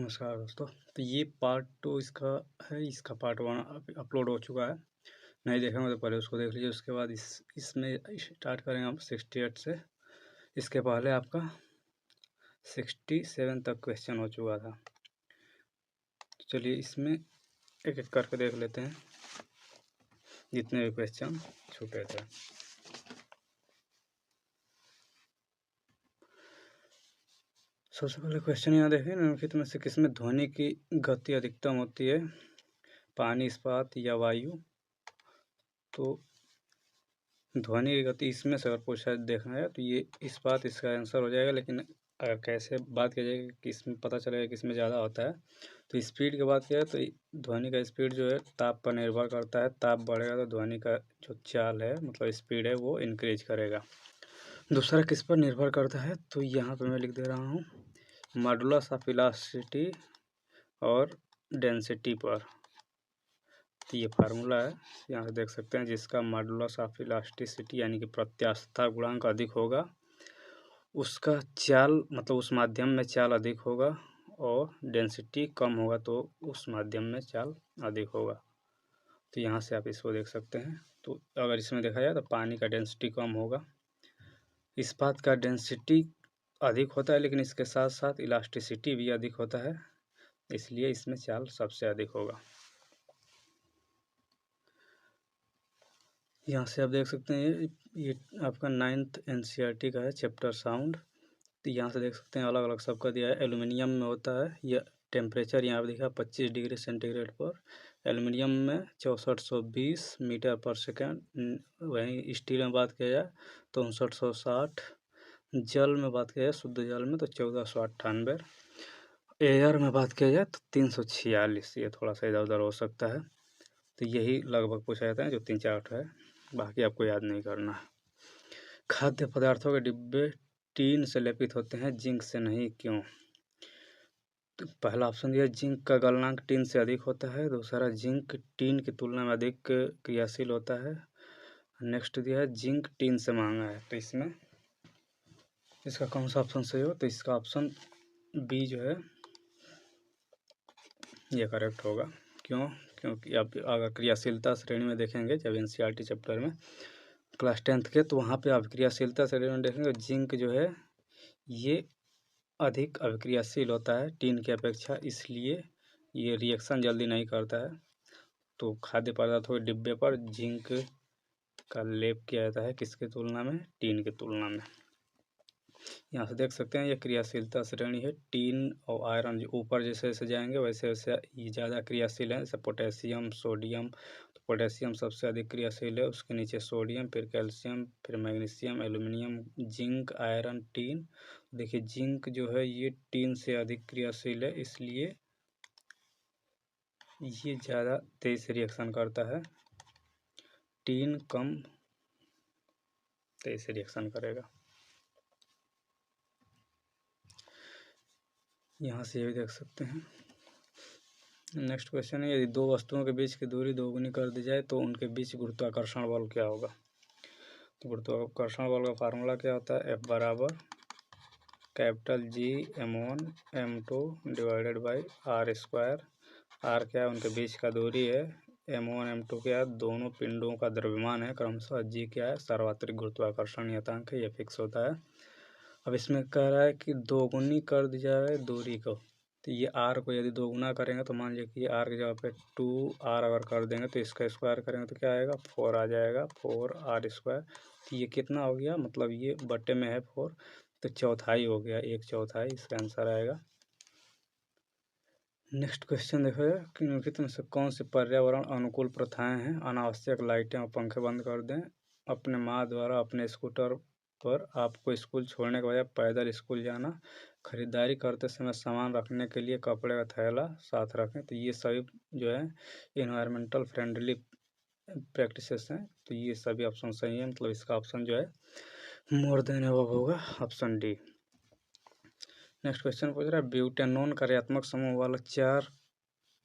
नमस्कार दोस्तों। तो ये पार्ट 2 इसका है, इसका पार्ट 1 अपलोड हो चुका है। नहीं देखा तो पहले उसको देख लीजिए, उसके बाद इसमें स्टार्ट करेंगे हम 68 से। इसके पहले आपका 67 तक क्वेश्चन हो चुका था। तो चलिए इसमें एक एक करके देख लेते हैं जितने भी क्वेश्चन छूटे थे। सबसे पहले क्वेश्चन यहाँ देखें, निम्नलिखित में से किसमें ध्वनि की गति अधिकतम होती है, पानी, इस्पात या वायु? तो ध्वनि की गति इसमें से अगर पूछा देखना है तो ये इस्पात इसका आंसर हो जाएगा। लेकिन अगर कैसे बात की जाएगी कि इसमें पता चलेगा कि इसमें ज़्यादा होता है, तो स्पीड की बात किया तो ध्वनि का स्पीड जो है ताप पर निर्भर करता है। ताप बढ़ेगा तो ध्वनि का जो चाल है मतलब स्पीड है वो इंक्रीज करेगा। दूसरा किस पर निर्भर करता है, तो यहाँ पर मैं लिख दे रहा हूँ मॉडुलस ऑफ इलास्टिसिटी और डेंसिटी पर। तो ये फार्मूला है, यहाँ से देख सकते हैं, जिसका मॉडुलस ऑफ इलास्टिसिटी यानी कि प्रत्यास्थता गुणांक अधिक होगा उसका चाल मतलब उस माध्यम में चाल अधिक होगा, और डेंसिटी कम होगा तो उस माध्यम में चाल अधिक होगा। तो यहाँ से आप इसको देख सकते हैं। तो अगर इसमें देखा जाए तो पानी का डेंसिटी कम होगा, इस्पात का डेंसिटी अधिक होता है, लेकिन इसके साथ साथ इलास्टिसिटी भी अधिक होता है, इसलिए इसमें चाल सबसे अधिक होगा। यहाँ से आप देख सकते हैं ये आपका 9th NCERT का है, चैप्टर साउंड। तो यहाँ से देख सकते हैं अलग अलग सबका दिया है। एल्युमिनियम में होता है यह टेम्परेचर यहाँ पर दिखा 25 डिग्री सेंटीग्रेड पर। एल्युमिनियम में 6420 मीटर पर सेकेंड। वहीं स्टील में बात किया जाए तो 5960। जल में बात किया जाए शुद्ध जल में तो 1498। एयर में बात किया जाए तो 346। ये थोड़ा सा इधर उधर हो सकता है, तो यही लगभग पूछा जाता है जो 3-4 है, बाकी आपको याद नहीं करना है। खाद्य पदार्थों के डिब्बे टीन से लेपित होते हैं, जिंक से नहीं, क्यों? तो पहला ऑप्शन दिया जिंक का गलनांक टीन से अधिक होता है। दूसरा जिंक टीन की तुलना में अधिक क्रियाशील होता है। नेक्स्ट दिया है जिंक टीन से महंगा है। तो इसमें इसका कौन सा ऑप्शन सही हो, तो इसका ऑप्शन बी जो है ये करेक्ट होगा। क्यों? क्योंकि आप अगर क्रियाशीलता श्रेणी में देखेंगे जब NCERT चैप्टर में क्लास 10th के, तो वहाँ पे आप क्रियाशीलता श्रेणी में देखेंगे जिंक जो है ये अधिक अभिक्रियाशील होता है टीन की अपेक्षा, इसलिए ये रिएक्शन जल्दी नहीं करता है। तो खाद्य पदार्थों के डिब्बे पर जिंक का लेप किया जाता है किसकी तुलना में, टीन की तुलना में। यहाँ से देख सकते हैं ये क्रियाशीलता श्रेणी है। टीन और आयरन ऊपर जैसे जैसे जाएंगे वैसे वैसे ये ज़्यादा क्रियाशील है, जैसे पोटेशियम, सोडियम। तो पोटेशियम सबसे अधिक क्रियाशील है, उसके नीचे सोडियम, फिर कैल्शियम, फिर magnesium, aluminium, zinc, iron, tin. देखिए जिंक जो है ये टीन से अधिक क्रियाशील है, इसलिए ये ज़्यादा तेज से रिएक्शन करता है, टीन कम तेज से रिएक्शन करेगा। यहाँ से ये भी देख सकते हैं। नेक्स्ट क्वेश्चन है, यदि दो वस्तुओं के बीच की दूरी दोगुनी कर दी जाए तो उनके बीच गुरुत्वाकर्षण बल क्या होगा? तो गुरुत्वाकर्षण बल का फार्मूला क्या होता है, F बराबर G m1 m2 divided by r square. r क्या है, उनके बीच का दूरी है, m1 m2 क्या है, दोनों पिंडों का द्रव्यमान है क्रमशः, g क्या है, सार्वत्रिक गुरुत्वाकर्षण नियतांक है, ये फिक्स होता है। अब इसमें कह रहा है कि दोगुनी कर दी जाए दूरी को, तो ये r को यदि दोगुना करेंगे तो मान लीजिए कि r की जगह पे 2r अगर कर देंगे तो इसका स्क्वायर करेंगे तो क्या आएगा, 4 आ जाएगा, 4r स्क्वायर। तो ये कितना हो गया, मतलब ये बटे में है 4, तो चौथाई हो गया, 1/4 इसका आंसर आएगा। नेक्स्ट क्वेश्चन देखो कि निम्नलिखित में से कौन सी पर्यावरण अनुकूल प्रथाएं हैं? अनावश्यक लाइटें और पंखे बंद कर दें, अपने माँ द्वारा अपने स्कूटर पर आपको स्कूल छोड़ने के बजाय पैदल स्कूल जाना, खरीदारी करते समय सामान रखने के लिए कपड़े का थैला साथ रखें। तो ये सभी जो है इन्वायरमेंटल फ्रेंडली प्रैक्टिसेस हैं, तो ये सभी ऑप्शन सही है, मतलब इसका ऑप्शन जो है मोर देन अबव होगा, ऑप्शन डी। नेक्स्ट क्वेश्चन पूछ रहा है ब्यूटेनोन कार्यात्मक समूह वाला 4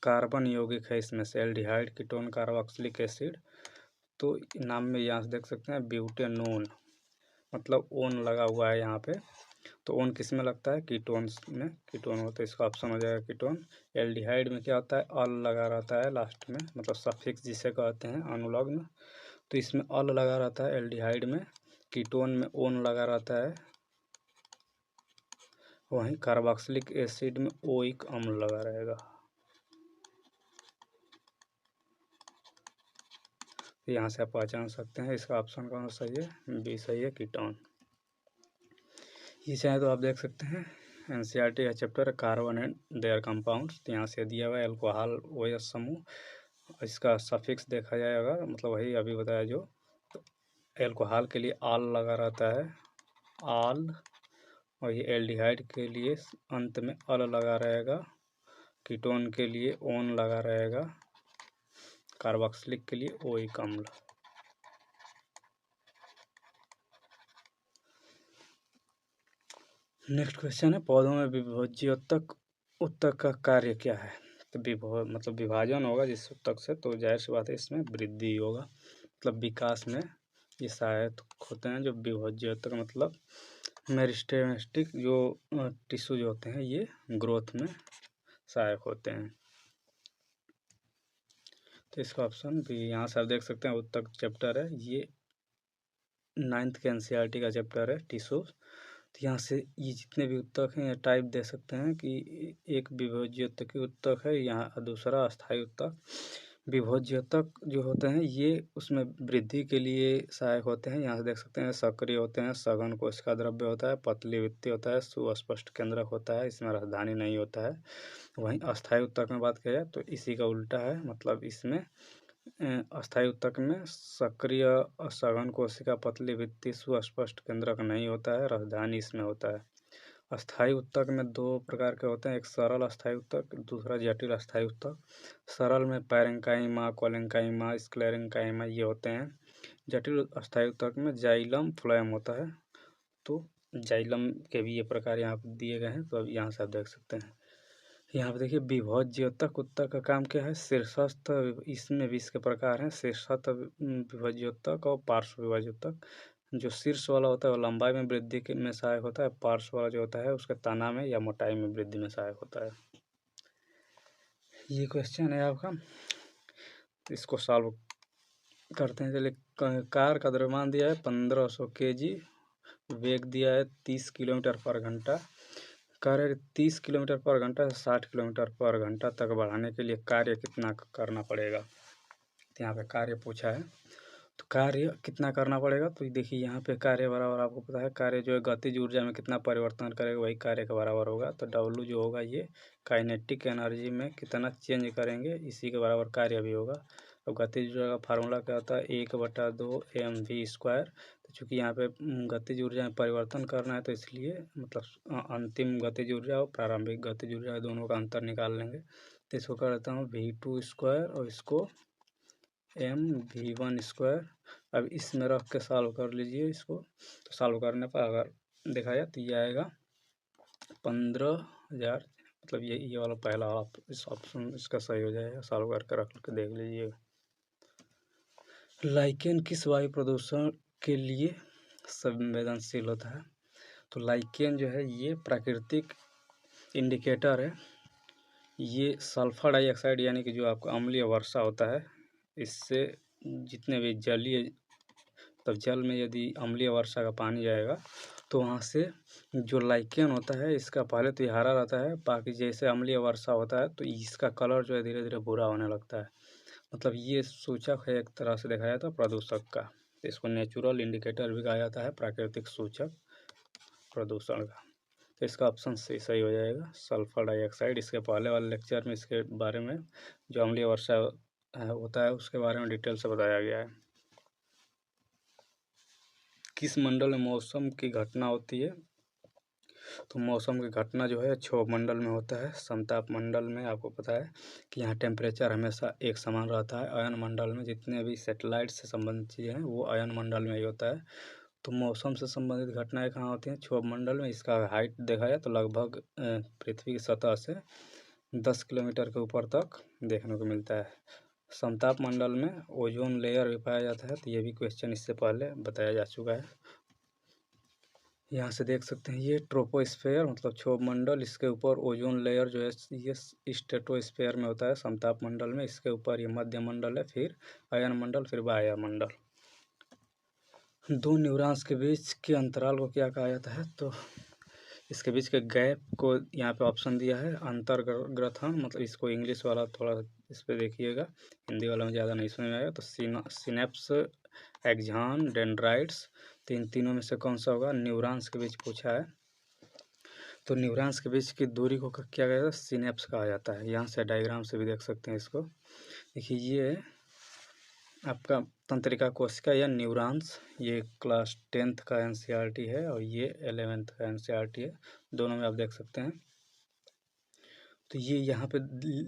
कार्बन यौगिक है, इसमें से एल्डिहाइड, कीटोन, कार्बोक्सिलिक एसिड। तो नाम में यहाँ से देख सकते हैं ब्यूटेनोन, मतलब ओन लगा हुआ है यहाँ पे, तो ओन किस में लगता है? कीटोन्स में कीटोन होता है, इसका ऑप्शन हो जाएगा कीटोन। एल्डिहाइड में क्या होता है? अल लगा रहता है लास्ट में, मतलब सफिक्स जिसे कहते हैं अनुलग्न, तो इसमें अल लगा रहता है एल्डिहाइड में। कीटोन में ओन लगा रहता है। वहीं कार्बोक्सिलिक एसिड में ओइक अम्ल लगा रहेगा। तो यहाँ से आप पहचान सकते हैं इसका ऑप्शन कौन सा सही है? बी सही है, कीटोन। ये चाहे तो आप देख सकते हैं एनसीईआरटी का चैप्टर है कार्बन एंड देयर कंपाउंड्स। तो यहाँ से दिया हुआ है एल्कोहल OH समूह, इसका सफिक्स देखा जाए अगर, मतलब वही अभी बताया जो, तो एल्कोहल के लिए आल लगा रहता है, आल, और ये एल्डिहाइड के लिए अंत में अल लगा रहेगा, कीटोन के लिए ओन लगा रहेगा, कार्बोक्सिलिक के लिए ओइक अम्ल। नेक्स्ट क्वेश्चन है पौधों में विभोज्य उत्तक का कार्य क्या है? तो मतलब विभाजन होगा जिस उत्तक से, तो जाहिर सी बात है इसमें वृद्धि होगा, मतलब विकास में ये सहायक होते हैं। जो विभोज्य उत्तक मतलब मेरिस्टेमेटिक जो टिश्यू जो होते हैं ये ग्रोथ में सहायक होते हैं। तो इसका ऑप्शन भी यहाँ से आप देख सकते हैं, उत्तक चैप्टर है ये 9th के एनसीईआरटी का चैप्टर है टिश्यू। तो यहाँ से ये जितने भी उत्तक हैं, टाइप दे सकते हैं कि एक विभोज्य उत्तक उत्तक है, यहाँ दूसरा अस्थायी उत्तक। विभोज्य उत्तक जो होते हैं ये उसमें वृद्धि के लिए सहायक होते हैं। यहाँ से देख सकते हैं सक्रिय होते हैं, सघन कोशिका द्रव्य होता है, पतली भित्ति होता है, सुस्पष्ट केंद्रक होता है, इसमें राजधानी नहीं होता है। वहीं अस्थायी उत्तक में बात किया जाए तो इसी का उल्टा है, मतलब इसमें अस्थायी उत्तक में सक्रिय सघन कोशिका, पतली भित्ति, सुस्पष्ट केंद्रक नहीं होता है, राजधानी इसमें होता है। अस्थायी उत्तक में दो प्रकार के होते हैं, एक सरल अस्थायी उत्तक, दूसरा जटिल अस्थायी उत्तक। सरल में पैरेंकाइमा, कोलेंकाइमा, स्क्लेरेंकाइमा ये होते हैं। जटिल अस्थायी उत्तक में जाइलम फ्लोएम होता है। तो जाइलम के भी ये प्रकार यहाँ पर दिए गए हैं, तो अब यहाँ से आप देख सकते हैं। यहाँ पे देखिए विभोज्य उत्तक, उत्तक का काम क्या है? शीर्षस्थ, इसमें भी इसके प्रकार हैं, शीर्षस्थ विभोज्य उत्तक और पार्श्व विभोज्य उत्तक। जो शीर्ष वाला होता है वो लंबाई में वृद्धि में सहायक होता है, पार्श्व वाला जो होता है उसके तना में या मोटाई में वृद्धि में सहायक होता है। ये क्वेश्चन है आपका, इसको सॉल्व करते हैं। चलिए, कार का द्रव्यमान दिया है 1500 kg, वेग दिया है 30 किलोमीटर पर घंटा। कार्य 30 किलोमीटर पर घंटा से 60 किलोमीटर पर घंटा तक बढ़ाने के लिए कार्य कितना करना पड़ेगा? तो यहाँ पे कार्य पूछा है, तो कार्य कितना करना पड़ेगा? तो देखिए यहाँ पे कार्य बराबर, आपको पता है कार्य जो है गतिज ऊर्जा में कितना परिवर्तन करेगा वही कार्य के बराबर होगा। तो W जो होगा ये काइनेटिक एनर्जी में कितना चेंज करेंगे इसी के बराबर कार्य भी होगा। तो गतिज ऊर्जा का फार्मूला क्या होता है? 1/2 mv²। तो चूँकि यहाँ पे गतिज ऊर्जा में परिवर्तन करना है तो इसलिए मतलब अंतिम गतिज ऊर्जा और प्रारंभिक गतिज ऊर्जा दोनों का अंतर निकाल लेंगे। तो इसको कर देता हूँ v2² और इसको mv1²। अब इसमें रख के सॉल्व कर लीजिए इसको। तो सॉल्व करने पर अगर देखा जाए तो ये आएगा 15,000, मतलब ये वाला पहला आप इस ऑप्शन इसका सही हो जाएगा। सॉल्व करके रख के देख लीजिएगा। लाइकेन किस वायु प्रदूषण के लिए संवेदनशील होता है? तो लाइकेन जो है ये प्राकृतिक इंडिकेटर है। ये सल्फर डाइऑक्साइड यानी कि जो आपका अम्लीय वर्षा होता है, इससे जितने भी जलीय, तब जल में यदि अम्लीय वर्षा का पानी जाएगा तो वहाँ से जो लाइकेन होता है इसका पहले तो ये हरा रहता है, बाकी जैसे अम्लीय वर्षा होता है तो इसका कलर जो है धीरे धीरे भूरा होने लगता है। मतलब ये सूचक है एक तरह से देखा जाए तो प्रदूषक का। इसको नेचुरल इंडिकेटर भी कहा जाता है, प्राकृतिक सूचक प्रदूषण का। तो इसका ऑप्शन सही हो जाएगा सल्फर डाइऑक्साइड। इसके पहले वाले लेक्चर में इसके बारे में जो अम्लीय वर्षा होता है उसके बारे में डिटेल से बताया गया है। किस मंडल में मौसम की घटना होती है? तो मौसम की घटना जो है क्षोभ मंडल में होता है। समताप मंडल में आपको पता है कि यहाँ टेम्परेचर हमेशा एक समान रहता है। अयन मंडल में जितने भी सैटेलाइट से संबंधित चीज़ें हैं वो अयन मंडल में ही होता है। तो मौसम से संबंधित घटनाएं कहाँ होती हैं? क्षोभ मंडल में। इसका हाइट देखा जाए तो लगभग पृथ्वी की सतह से 10 किलोमीटर के ऊपर तक देखने को मिलता है। समताप मंडल में ओजोन लेयर भी पाया जाता है। तो ये भी क्वेश्चन इससे पहले बताया जा चुका है। यहाँ से देख सकते हैं ये ट्रोपोस्फेयर मतलब क्षोभ मंडल, इसके ऊपर ओजोन लेयर जो है ये स्ट्रेटोस्फेयर में होता है, समताप मंडल में। इसके ऊपर ये मध्य मंडल है, फिर अयन मंडल, फिर वायुमंडल। दो न्यूरॉन्स के बीच के अंतराल को क्या कहा जाता है? तो इसके बीच के गैप को यहाँ पे ऑप्शन दिया है अंतर्ग्रथन, मतलब इसको इंग्लिश वाला थोड़ा इस पर देखिएगा, हिंदी वाला में ज़्यादा नहीं समझ में आएगा। तो सिनेप्स, एक्सॉन, डेंड्राइट्स, तो इन तीनों में से कौन सा होगा? न्यूरॉन्स के बीच पूछा है, तो न्यूरॉन्स के बीच की दूरी को क्या कहा जाता है? सिनेप्स कहा जाता है। यहाँ से डायग्राम से भी देख सकते हैं इसको। देखिए ये आपका तंत्रिका कोशिका या न्यूरॉन्स, ये क्लास 10th का एनसीईआरटी है और ये 11th का एनसीईआरटी है, दोनों में आप देख सकते हैं। तो ये यहाँ पे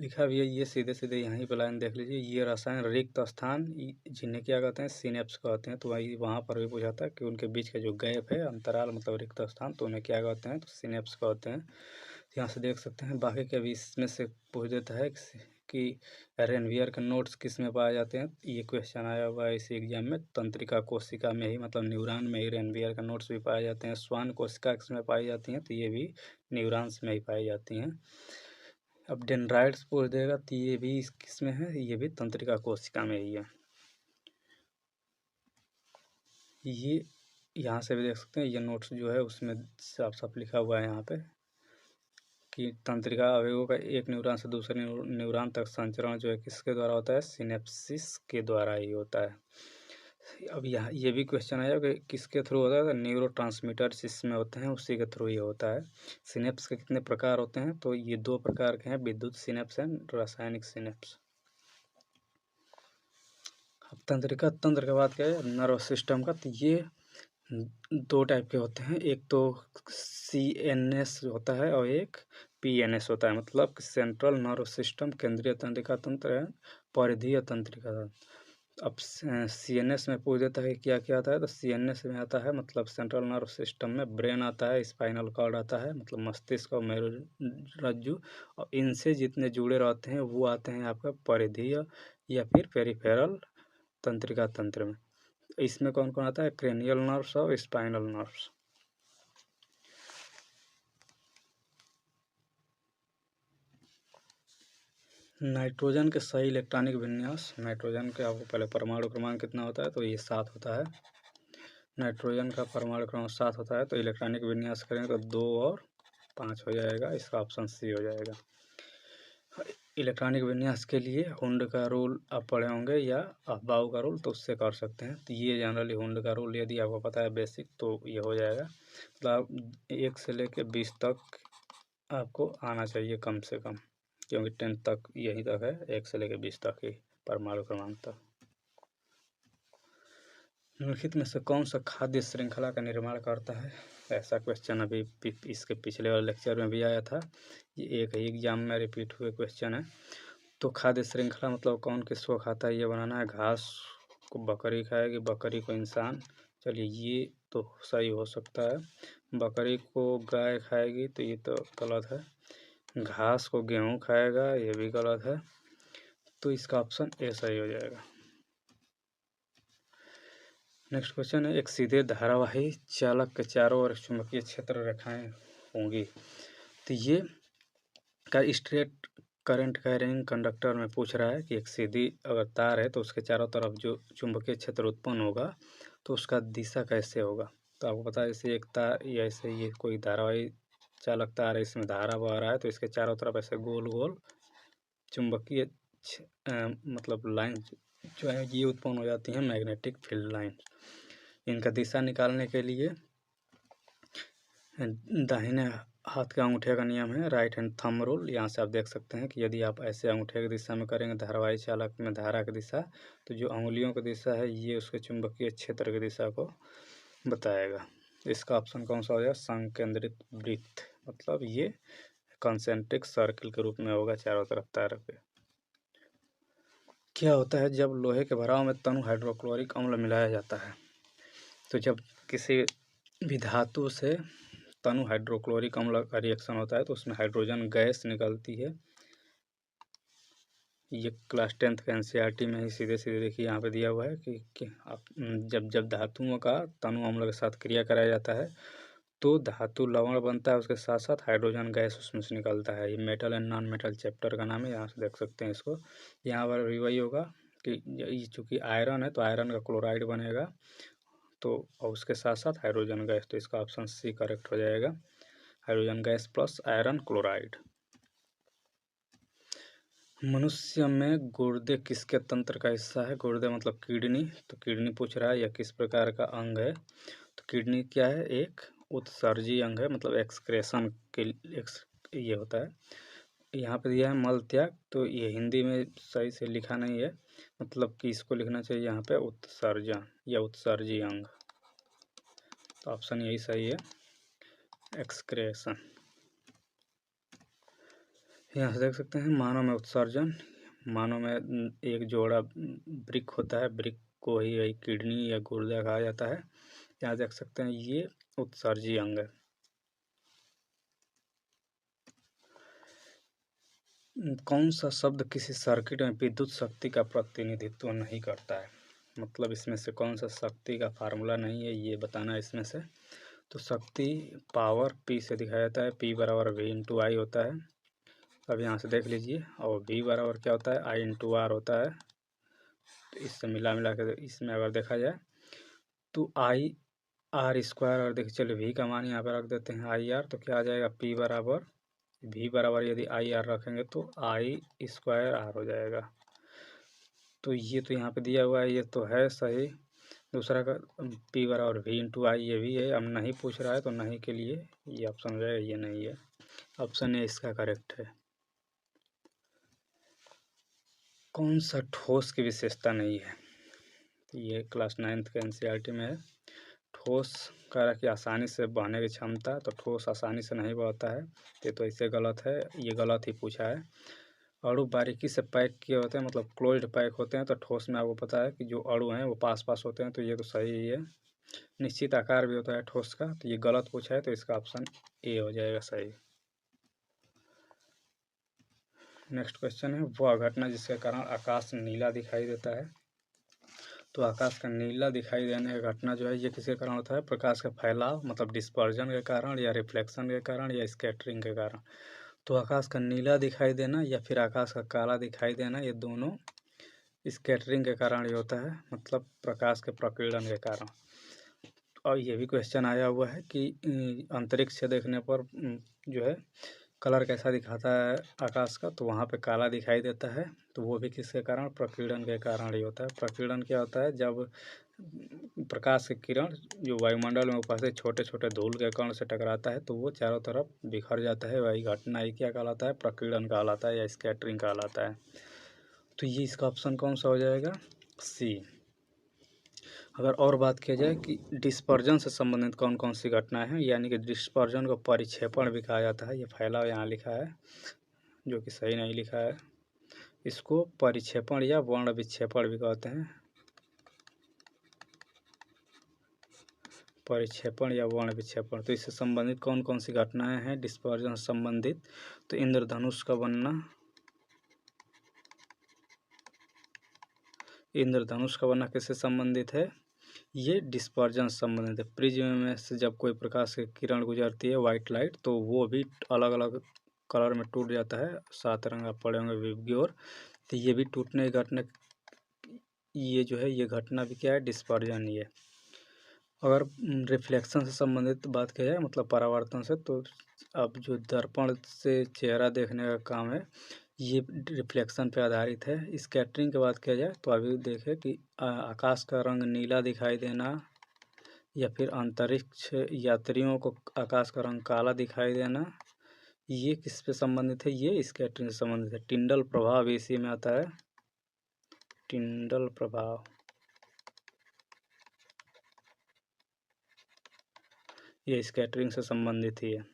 लिखा भी है, ये सीधे सीधे यहीं पे लाइन देख लीजिए। ये रसायन रिक्त स्थान जिन्हें क्या कहते हैं? सिनेप्स कहते हैं। तो वही वहाँ पर भी पूछा था कि उनके बीच का जो गैप है, अंतराल मतलब रिक्त स्थान, तो उन्हें क्या कहते हैं? तो सिनेप्स कहते हैं। यहाँ से देख सकते हैं। बाकी के भी इसमें से पूछ देता है कि रेनवियर के नोट्स किस में पाए जाते हैं? ये क्वेश्चन आया हुआ है इसी एग्जाम में। तंत्रिका कोशिका में ही, मतलब न्यूरॉन में ही रेनवियर के नोट्स भी पाए जाते हैं। श्वान कोशिका किसमें पाई जाती हैं? तो ये भी न्यूरॉन्स में ही पाई जाती हैं। अब डेंड्राइट्स पूछ देगा तो ये भी किस में है? ये भी तंत्रिका कोशिका में ही है। ये यहाँ से भी देख सकते हैं, ये नोट्स जो है उसमें साफ साफ लिखा हुआ है यहाँ पे कि तंत्रिका अवयवों का एक न्यूरॉन से दूसरे न्यूरॉन तक संचरण जो है किसके द्वारा होता है? सिनेप्सिस के द्वारा ही होता है। अब यहाँ ये भी क्वेश्चन आया कि किसके थ्रू होता है? तो न्यूरो ट्रांसमीटर्स जिसमें होते हैं उसी के थ्रू ये होता है। सिनेप्स के कितने प्रकार होते हैं? तो ये 2 प्रकार के हैं, विद्युत सिनेप्स एंड रासायनिक सिनेप्स। अब तंत्रिका तंत्र के बाद क्या है? नर्वस सिस्टम का। तो ये 2 टाइप के होते हैं, एक तो CNS होता है और एक PNS होता है, मतलब सेंट्रल नर्व सिस्टम, केंद्रीय तंत्रिका तंत्र है, परिधीय तंत्रिका तंत्र। अब CNS में पूछ देता है क्या क्या आता है? तो CNS में आता है मतलब सेंट्रल नर्व सिस्टम में ब्रेन आता है, स्पाइनल कॉर्ड आता है मतलब मस्तिष्क और मेरुरज्जु, और इनसे जितने जुड़े रहते हैं वो आते हैं आपका परिधीय या फिर पेरिफेरल तंत्रिका तंत्र में। इसमें कौन कौन आता है? क्रेनियल नर्व्स और स्पाइनल नर्व्स। नाइट्रोजन के सही इलेक्ट्रॉनिक विन्यास। नाइट्रोजन के आपको पहले परमाणु क्रमांक कितना होता है? तो ये 7 होता है। नाइट्रोजन का परमाणु क्रमांक 7 होता है, तो इलेक्ट्रॉनिक विन्यास करेंगे तो 2 और 5 हो जाएगा, इसका ऑप्शन सी हो जाएगा। इलेक्ट्रॉनिक विन्यास के लिए हुंड का रूल आप पढ़े होंगे या अफबाउ का रूल, तो उससे कर सकते हैं। तो ये जनरली हुंड का रूल यदि आपको पता है बेसिक तो ये हो जाएगा। मतलब 1 से लेकर 20 तक आपको आना चाहिए कम से कम, क्योंकि 10 तक यहीं तक है, 1 से लेकर 20 तक ही परमाणु क्रमांक तक। निम्नलिखित में से कौन सा खाद्य श्रृंखला का निर्माण करता है? ऐसा क्वेश्चन अभी इसके पिछले वाले लेक्चर में भी आया था, ये एक ही एग्जाम में रिपीट हुए क्वेश्चन है। तो खाद्य श्रृंखला मतलब कौन किसको खाता है ये बनाना है। घास को बकरी खाएगी, बकरी को इंसान, चलिए ये तो सही हो सकता है। बकरी को गाय खाएगी तो ये तो गलत है। घास को गेहूँ खाएगा, ये भी गलत है। तो इसका ऑप्शन ए सही हो जाएगा। नेक्स्ट क्वेश्चन है, एक सीधे धारावाही चालक के चारों ओर चुंबकीय क्षेत्र रेखाएं होंगी। तो ये का स्ट्रेट करंट कैरिंग कंडक्टर में पूछ रहा है कि एक सीधी अगर तार है तो उसके चारों तरफ जो चुंबकीय क्षेत्र उत्पन्न होगा तो उसका दिशा कैसे होगा? तो आपको पता है जैसे एक तार, या ऐसे ये कोई धारावाही चालक तार है, इसमें धारा बह रहा है तो इसके चारों तरफ ऐसे गोल गोल चुंबकीय मतलब लाइन जो है ये उत्पन्न हो जाती हैं, मैग्नेटिक फील्ड लाइन। इनका दिशा निकालने के लिए दाहिने हाथ के अंगूठे का नियम है, राइट हैंड थंब रूल। यहाँ से आप देख सकते हैं कि यदि आप ऐसे अंगूठे की दिशा में करेंगे धारावाही चालक में धारा की दिशा, तो जो अंगुलियों की दिशा है ये उसके चुंबकीय क्षेत्र की दिशा को बताएगा। इसका ऑप्शन कौन सा हो जाएगा? संकेंद्रित वृत्त, मतलब ये कंसेंट्रिक सर्किल के रूप में होगा चारों तरफ तार पे। क्या होता है जब लोहे के भराव में तनु हाइड्रोक्लोरिक अम्ल मिलाया जाता है? तो जब किसी भी धातु से तनु हाइड्रोक्लोरिक अम्ल का रिएक्शन होता है तो उसमें हाइड्रोजन गैस निकलती है। ये क्लास 10th के एनसीईआरटी में ही सीधे सीधे देखिए यहाँ पे दिया हुआ है कि आप जब धातुओं का तनु अम्ल के साथ क्रिया कराया जाता है तो धातु लवण बनता है, उसके साथ साथ हाइड्रोजन गैस उसमें से निकलता है। ये metal and non metal chapter का नाम है, यहाँ से देख सकते हैं इसको। यहाँ पर भी वही होगा कि चूँकि आयरन है तो आयरन का क्लोराइड बनेगा, तो और उसके साथ साथ हाइड्रोजन गैस, तो इसका ऑप्शन सी करेक्ट हो जाएगा, hydrogen gas plus iron chloride. मनुष्य में गुर्दे किसके तंत्र का हिस्सा है? गुर्दे मतलब किडनी, तो किडनी पूछ रहा है, यह किस प्रकार का अंग है? तो किडनी क्या है? एक उत्सर्जी अंग है, मतलब एक्सक्रेशन के ये होता है। यहाँ पे दिया है मल त्याग, तो ये हिंदी में सही से लिखा नहीं है, मतलब कि इसको लिखना चाहिए यहाँ पे उत्सर्जन या उत्सर्जी अंग, तो ऑप्शन यही सही है, एक्सक्रेशन। यहाँ से देख सकते हैं मानव में उत्सर्जन, मानव में एक जोड़ा वृक्क होता है, वृक्क को ही यही किडनी या गुर्दा कहा जाता है। यहाँ देख सकते हैं ये उत्सर्जी अंग है। कौन सा शब्द किसी सर्किट में विद्युत शक्ति का प्रतिनिधित्व नहीं करता है? मतलब इसमें से कौन सा शक्ति का फार्मूला नहीं है, ये बताना है इसमें से। तो शक्ति पावर P से दिखाया जाता है, P बराबर V इंटू आई होता है। अब यहाँ से देख लीजिए, और V बराबर क्या होता है? I इंटू आर होता है। तो इससे मिला के इसमें अगर देखा जाए तो आई आर स्क्वायर, और देखिए चलिए V का मान यहाँ पर रख देते हैं आई आर, तो क्या आ जाएगा? P बराबर V बराबर यदि आई आर रखेंगे तो आई स्क्वायर आर हो जाएगा। तो ये तो यहाँ पे दिया हुआ है, ये तो है सही। दूसरा का P बराबर V इंटू आई, ये भी है। अब नहीं पूछ रहा है तो नहीं के लिए ये ऑप्शन हो जाएगा, ये नहीं है, ऑप्शन ए इसका करेक्ट है। कौन सा ठोस की विशेषता नहीं है? तो ये क्लास 9th के NCERT में है। ठोस कह रहा कि आसानी से बहने की क्षमता, तो ठोस आसानी से नहीं बहता है, ये तो इससे गलत है, ये गलत ही पूछा है। अणु बारीकी से पैक किए होते हैं, मतलब क्लोज्ड पैक होते हैं, तो ठोस में आपको पता है कि जो अणु हैं वो पास पास होते हैं, तो ये तो सही ही है। निश्चित आकार भी होता है ठोस का, तो ये गलत पूछा है, तो इसका ऑप्शन ए हो जाएगा सही। नेक्स्ट क्वेश्चन है, वह घटना जिसके कारण आकाश नीला दिखाई देता है। तो आकाश का नीला दिखाई देने का घटना जो है ये किसके कारण होता है? प्रकाश का फैलाव, मतलब डिस्पर्जन के कारण, या रिफ्लेक्शन के कारण, या स्कैटरिंग के कारण। तो आकाश का नीला दिखाई देना या फिर आकाश का काला दिखाई देना, ये दोनों स्कैटरिंग के कारण ही होता है, मतलब प्रकाश के प्रकीर्णन के कारण। और ये भी क्वेश्चन आया हुआ है कि अंतरिक्ष से देखने पर जो है कलर कैसा दिखाता है आकाश का, तो वहाँ पे काला दिखाई देता है, तो वो भी किसके कारण? प्रकीर्णन के कारण ही होता है। प्रकीर्णन क्या होता है? जब प्रकाश के किरण जो वायुमंडल में ऊपर से छोटे छोटे धूल के कण से टकराता है, तो वो चारों तरफ बिखर जाता है, वही घटना ही क्या कहलाता है? प्रकीर्णन कहलाता है या स्कैटरिंग कहलाता है। तो ये इसका ऑप्शन कौन सा हो जाएगा? सी। अगर और बात किया जाए कि डिस्पर्जन से संबंधित कौन कौन सी घटनाएं हैं, यानी कि डिस्पर्जन को परिक्षेपण भी कहा जाता है, ये फैलाव यहाँ लिखा है जो कि सही नहीं लिखा है। इसको परिक्षेपण या वर्ण विक्षेपण भी कहते हैं, परिक्षेपण या वर्ण विक्षेपण। तो इससे संबंधित कौन कौन सी घटनाएं हैं डिस्पर्जन से संबंधित? तो इंद्रधनुष का बनना, इंद्रधनुष का बनना किससे संबंधित है? ये डिस्पर्जन से संबंधित है। प्रिज्म में से जब कोई प्रकाश की किरण गुजरती है, वाइट लाइट, तो वो भी अलग अलग कलर में टूट जाता है, 7 रंग आप पढ़े होंगे विव की ओर, तो ये भी टूटने की घटना, ये जो है ये घटना भी क्या है? डिस्पर्जन ही है। अगर रिफ्लेक्शन से संबंधित बात किया जाए, मतलब परावर्तन से, तो अब जो दर्पण से चेहरा देखने का काम है ये रिफ्लेक्शन पे आधारित है। स्कैटरिंग की बात किया जाए तो अभी देखें कि आकाश का रंग नीला दिखाई देना या फिर अंतरिक्ष यात्रियों को आकाश का रंग काला दिखाई देना, ये किस पे संबंधित है? ये स्कैटरिंग से संबंधित है। टिंडल प्रभाव इसी में आता है, टिंडल प्रभाव, ये स्कैटरिंग से संबंधित ही है।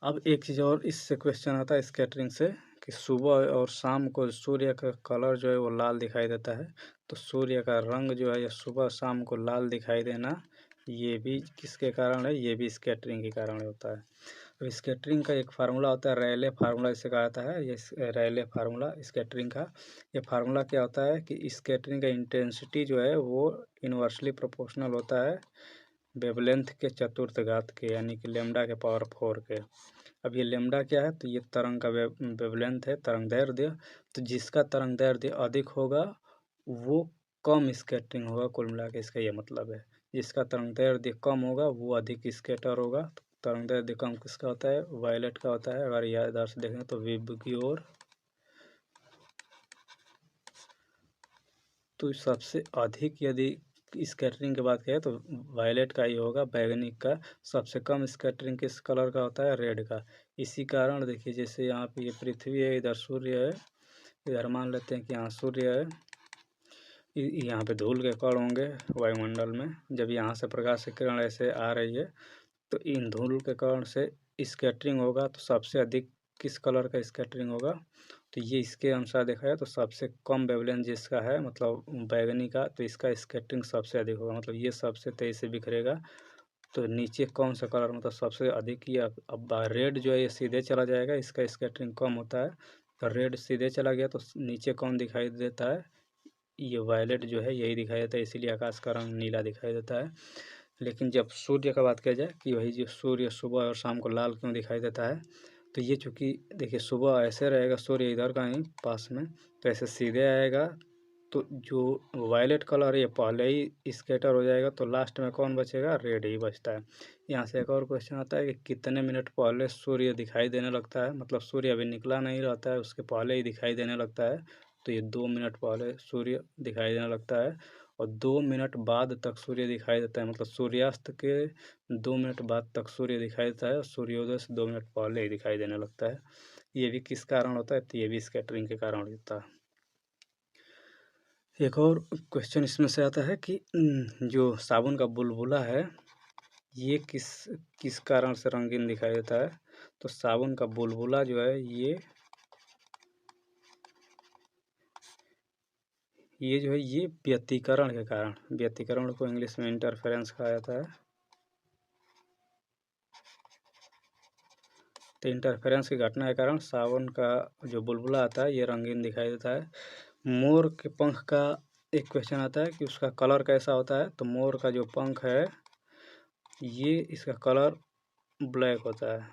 अब एक चीज़ और इससे क्वेश्चन आता है स्कैटरिंग से कि सुबह और शाम को सूर्य का कलर जो है वो लाल दिखाई देता है, तो सूर्य का रंग जो है या सुबह शाम को लाल दिखाई देना, ये भी किसके कारण है? ये भी स्कैटरिंग के कारण होता है। तो स्कैटरिंग का एक फार्मूला होता है, रैले फार्मूला इसे कहा जाता है, ये रैले फार्मूला स्कैटरिंग का। ये फार्मूला क्या होता है कि स्कैटरिंग का इंटेंसिटी जो है वो इन्वर्सली प्रोपोर्शनल होता है वेवलेंथ के चतुर्थ घात के, यानी कि लेमडा के पावर 4 के। अब ये लेमडा क्या है, तो ये तरंग का वेवलेंथ है, तरंग दैर्ध्य। तो जिसका तरंग दैर्ध्य अधिक होगा वो कम स्कैटरिंग होगा, कुल मिला के इसका ये मतलब है। जिसका तरंग दैर्ध्य कम होगा वो अधिक स्कैटर होगा। तो तरंग दैर्ध्य कम किसका होता है, वायलेट का होता है। अगर यह इधर से देखें तो विब की ओर, तो सबसे अधिक यदि स्कैटरिंग की बात करें तो वायलेट का ही होगा, बैगनी का। सबसे कम स्कैटरिंग किस कलर का होता है, रेड का। इसी कारण देखिए, जैसे यहाँ पे ये पृथ्वी है, इधर सूर्य है, इधर मान लेते हैं कि यहाँ सूर्य है, यहाँ पे धूल के कण होंगे वायुमंडल में। जब यहाँ से प्रकाश की किरण ऐसे आ रही है तो इन धूल के कण से स्कैटरिंग होगा। तो सबसे अधिक किस कलर का स्कैटरिंग होगा, तो ये इसके अनुसार देखा है तो सबसे कम वेवलेंथ जिसका है, मतलब बैगनी का, तो इसका स्कैटरिंग सबसे अधिक होगा। मतलब ये सबसे तेजी से बिखरेगा। तो नीचे कौन सा कलर, मतलब सबसे अधिक ही। अब रेड जो है ये सीधे चला जाएगा, इसका स्कैटरिंग कम होता है। तो रेड सीधे चला गया तो नीचे कौन दिखाई देता है, ये वायलेट जो है यही दिखाई देता है, इसीलिए आकाश का रंग नीला दिखाई देता है। लेकिन जब सूर्य का बात किया जाए कि वही जो सूर्य सुबह और शाम को लाल क्यों दिखाई देता है, तो ये चूँकि देखिए सुबह ऐसे रहेगा, सूर्य इधर का ही पास में, तो ऐसे सीधे आएगा, तो जो वायलेट कलर है ये पहले ही स्कैटर हो जाएगा, तो लास्ट में कौन बचेगा, रेड ही बचता है। यहाँ से एक और क्वेश्चन आता है कि कितने मिनट पहले सूर्य दिखाई देने लगता है। मतलब सूर्य अभी निकला नहीं रहता है, उसके पहले ही दिखाई देने लगता है। तो ये 2 मिनट पहले सूर्य दिखाई देने लगता है, और 2 मिनट बाद तक सूर्य दिखाई देता है। मतलब सूर्यास्त के 2 मिनट बाद तक सूर्य दिखाई देता है, और सूर्योदय से 2 मिनट पहले ही दिखाई देने लगता है। ये भी किस कारण होता है, तो ये भी स्कैटरिंग के कारण होता है। एक और क्वेश्चन इसमें से आता है कि जो साबुन का बुलबुला है ये किस किस कारण से रंगीन दिखाई देता है। तो साबुन का बुलबुला जो है ये जो है ये व्यतिकरण के कारण, व्यतिकरण को इंग्लिश में इंटरफेरेंस कहा जाता है। तो इंटरफेरेंस की घटना के कारण सावन का जो बुलबुला आता है ये रंगीन दिखाई देता है। मोर के पंख का एक क्वेश्चन आता है कि उसका कलर कैसा होता है। तो मोर का जो पंख है ये इसका कलर ब्लैक होता है।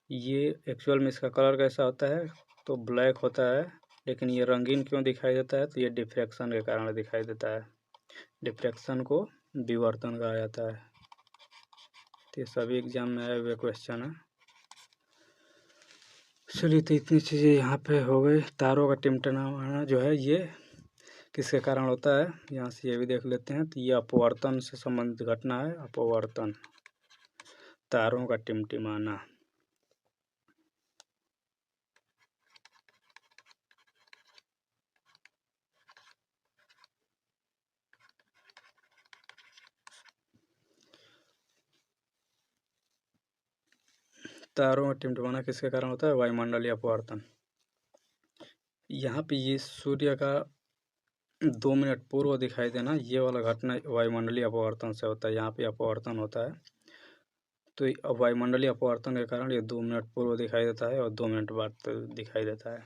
ये एक्चुअल में इसका कलर कैसा होता है, तो ब्लैक होता है। लेकिन ये रंगीन क्यों दिखाई देता है, तो ये डिफ्रैक्शन के कारण दिखाई देता है। डिफ्रैक्शन को विवर्तन कहा जाता है। तो ये सभी एग्जाम में आए हुए क्वेश्चन है। चलिए, तो इतनी चीज़ें यहाँ पे हो गई। तारों का टिमटिमाना जो है ये किसके कारण होता है, यहाँ से ये भी देख लेते हैं। तो ये अपवर्तन से संबंधित घटना है, अपवर्तन, तारों का टिमटिमाना। तारों का टिमटिमाना किसके कारण होता है, वायुमंडलीय अपवर्तन। यहाँ पे ये सूर्य का 2 मिनट पूर्व दिखाई देना, ये वाला घटना वायुमंडलीय अपवर्तन से होता है। यहाँ पे अपवर्तन होता है, तो वायुमंडलीय अपवर्तन के कारण ये 2 मिनट पूर्व दिखाई देता है और 2 मिनट बाद दिखाई देता है।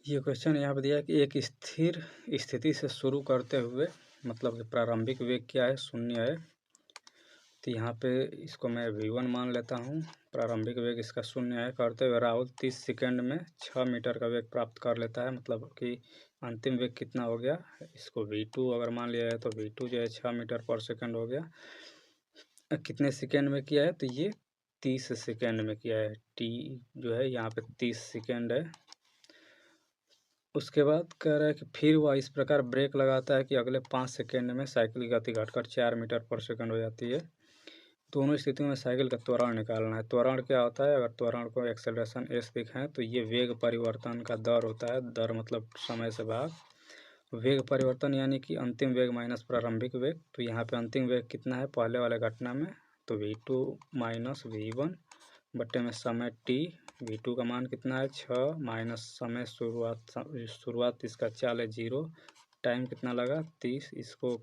ये क्वेश्चन यहाँ पे दिया है कि एक स्थिर स्थिति से शुरू करते हुए, मतलब कि प्रारंभिक वेग क्या है, 0 है। तो यहाँ पे इसको मैं v1 मान लेता हूँ। प्रारंभिक वेग इसका 0 है। करते हुए राहुल 30 सेकंड में 6 मीटर का वेग प्राप्त कर लेता है। मतलब कि अंतिम वेग कितना हो गया, इसको v2 अगर मान लिया है तो v2 जो है 6 मीटर पर सेकंड हो गया। कितने सेकंड में किया है, तो ये 30 सेकंड में किया है। t जो है यहाँ पे 30 सेकंड है। उसके बाद कह रहा है कि फिर वह इस प्रकार ब्रेक लगाता है कि अगले 5 सेकंड में साइकिल की गति घटकर 4 मीटर पर सेकंड हो जाती है। दोनों स्थितियों में साइकिल का त्वरण निकालना है। त्वरण क्या होता है, अगर त्वरण को एक्सेलरेशन एस दिखाएं तो ये वेग परिवर्तन का दर होता है। दर मतलब समय से भाग वेग परिवर्तन, यानी कि अंतिम वेग माइनस प्रारंभिक वेग। तो यहाँ पे अंतिम वेग कितना है पहले वाले घटना में, तो v2 माइनस v1 बट्टे में समय t। v2 का मान कितना है 6 माइनस समय शुरुआत इसका चाल है 0, टाइम कितना लगा 30। इसको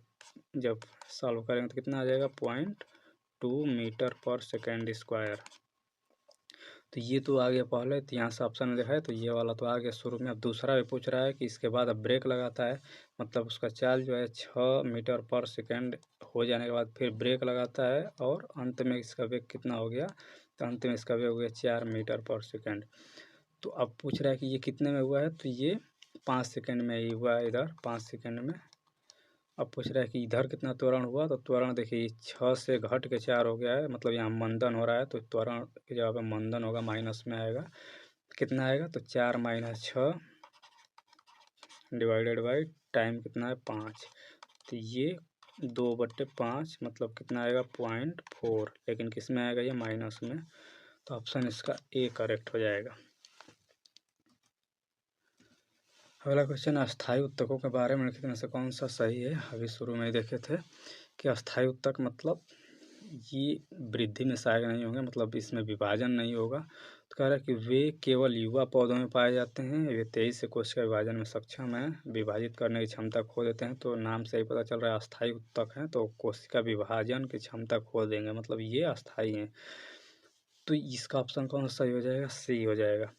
जब सॉल्व करेंगे तो कितना आ जाएगा 0.2 मीटर पर सेकेंड स्क्वायर। तो ये तो आ गया पहले, तो यहाँ से ऑप्शन में देखा है तो ये वाला तो आ गया शुरू में। अब दूसरा भी पूछ रहा है कि इसके बाद अब ब्रेक लगाता है, मतलब उसका चाल जो है 6 मीटर पर सेकेंड हो जाने के बाद फिर ब्रेक लगाता है और अंत में इसका वेग कितना हो गया, तो अंत में इसका वेग हो गया 4 मीटर पर सेकेंड। तो अब पूछ रहा है कि ये कितने में हुआ है, तो ये 5 सेकेंड में ही हुआ है, इधर 5 सेकेंड में। अब पूछ रहा है कि इधर कितना त्वरण हुआ, तो त्वरण देखिए 6 से घट के 4 हो गया है, मतलब यहाँ मंदन हो रहा है, तो त्वरण की जगह पे मंदन होगा, माइनस में आएगा। कितना आएगा, तो 4 - 6 डिवाइडेड बाई टाइम कितना है 5, तो ये 2/5 मतलब कितना आएगा 0.4, लेकिन किस में आएगा ये माइनस में, तो ऑप्शन इसका ए करेक्ट हो जाएगा। अगला क्वेश्चन, अस्थायी उत्तकों के बारे में लिखित में से कौन सा सही है। अभी शुरू में ही देखे थे कि अस्थायी उत्तक मतलब ये वृद्धि में सहायक नहीं होंगे, मतलब इसमें विभाजन नहीं होगा। तो कह रहा है कि वे केवल युवा पौधों में पाए जाते हैं, वे 23 से कोशिका विभाजन में सक्षम हैं, विभाजित करने की क्षमता खो देते हैं। तो नाम से ही पता चल रहा है अस्थायी उत्तक हैं, तो कोशिका विभाजन की क्षमता खो देंगे, मतलब ये अस्थायी हैं। तो इसका ऑप्शन कौन सा सही हो जाएगा, सी हो जाएगा।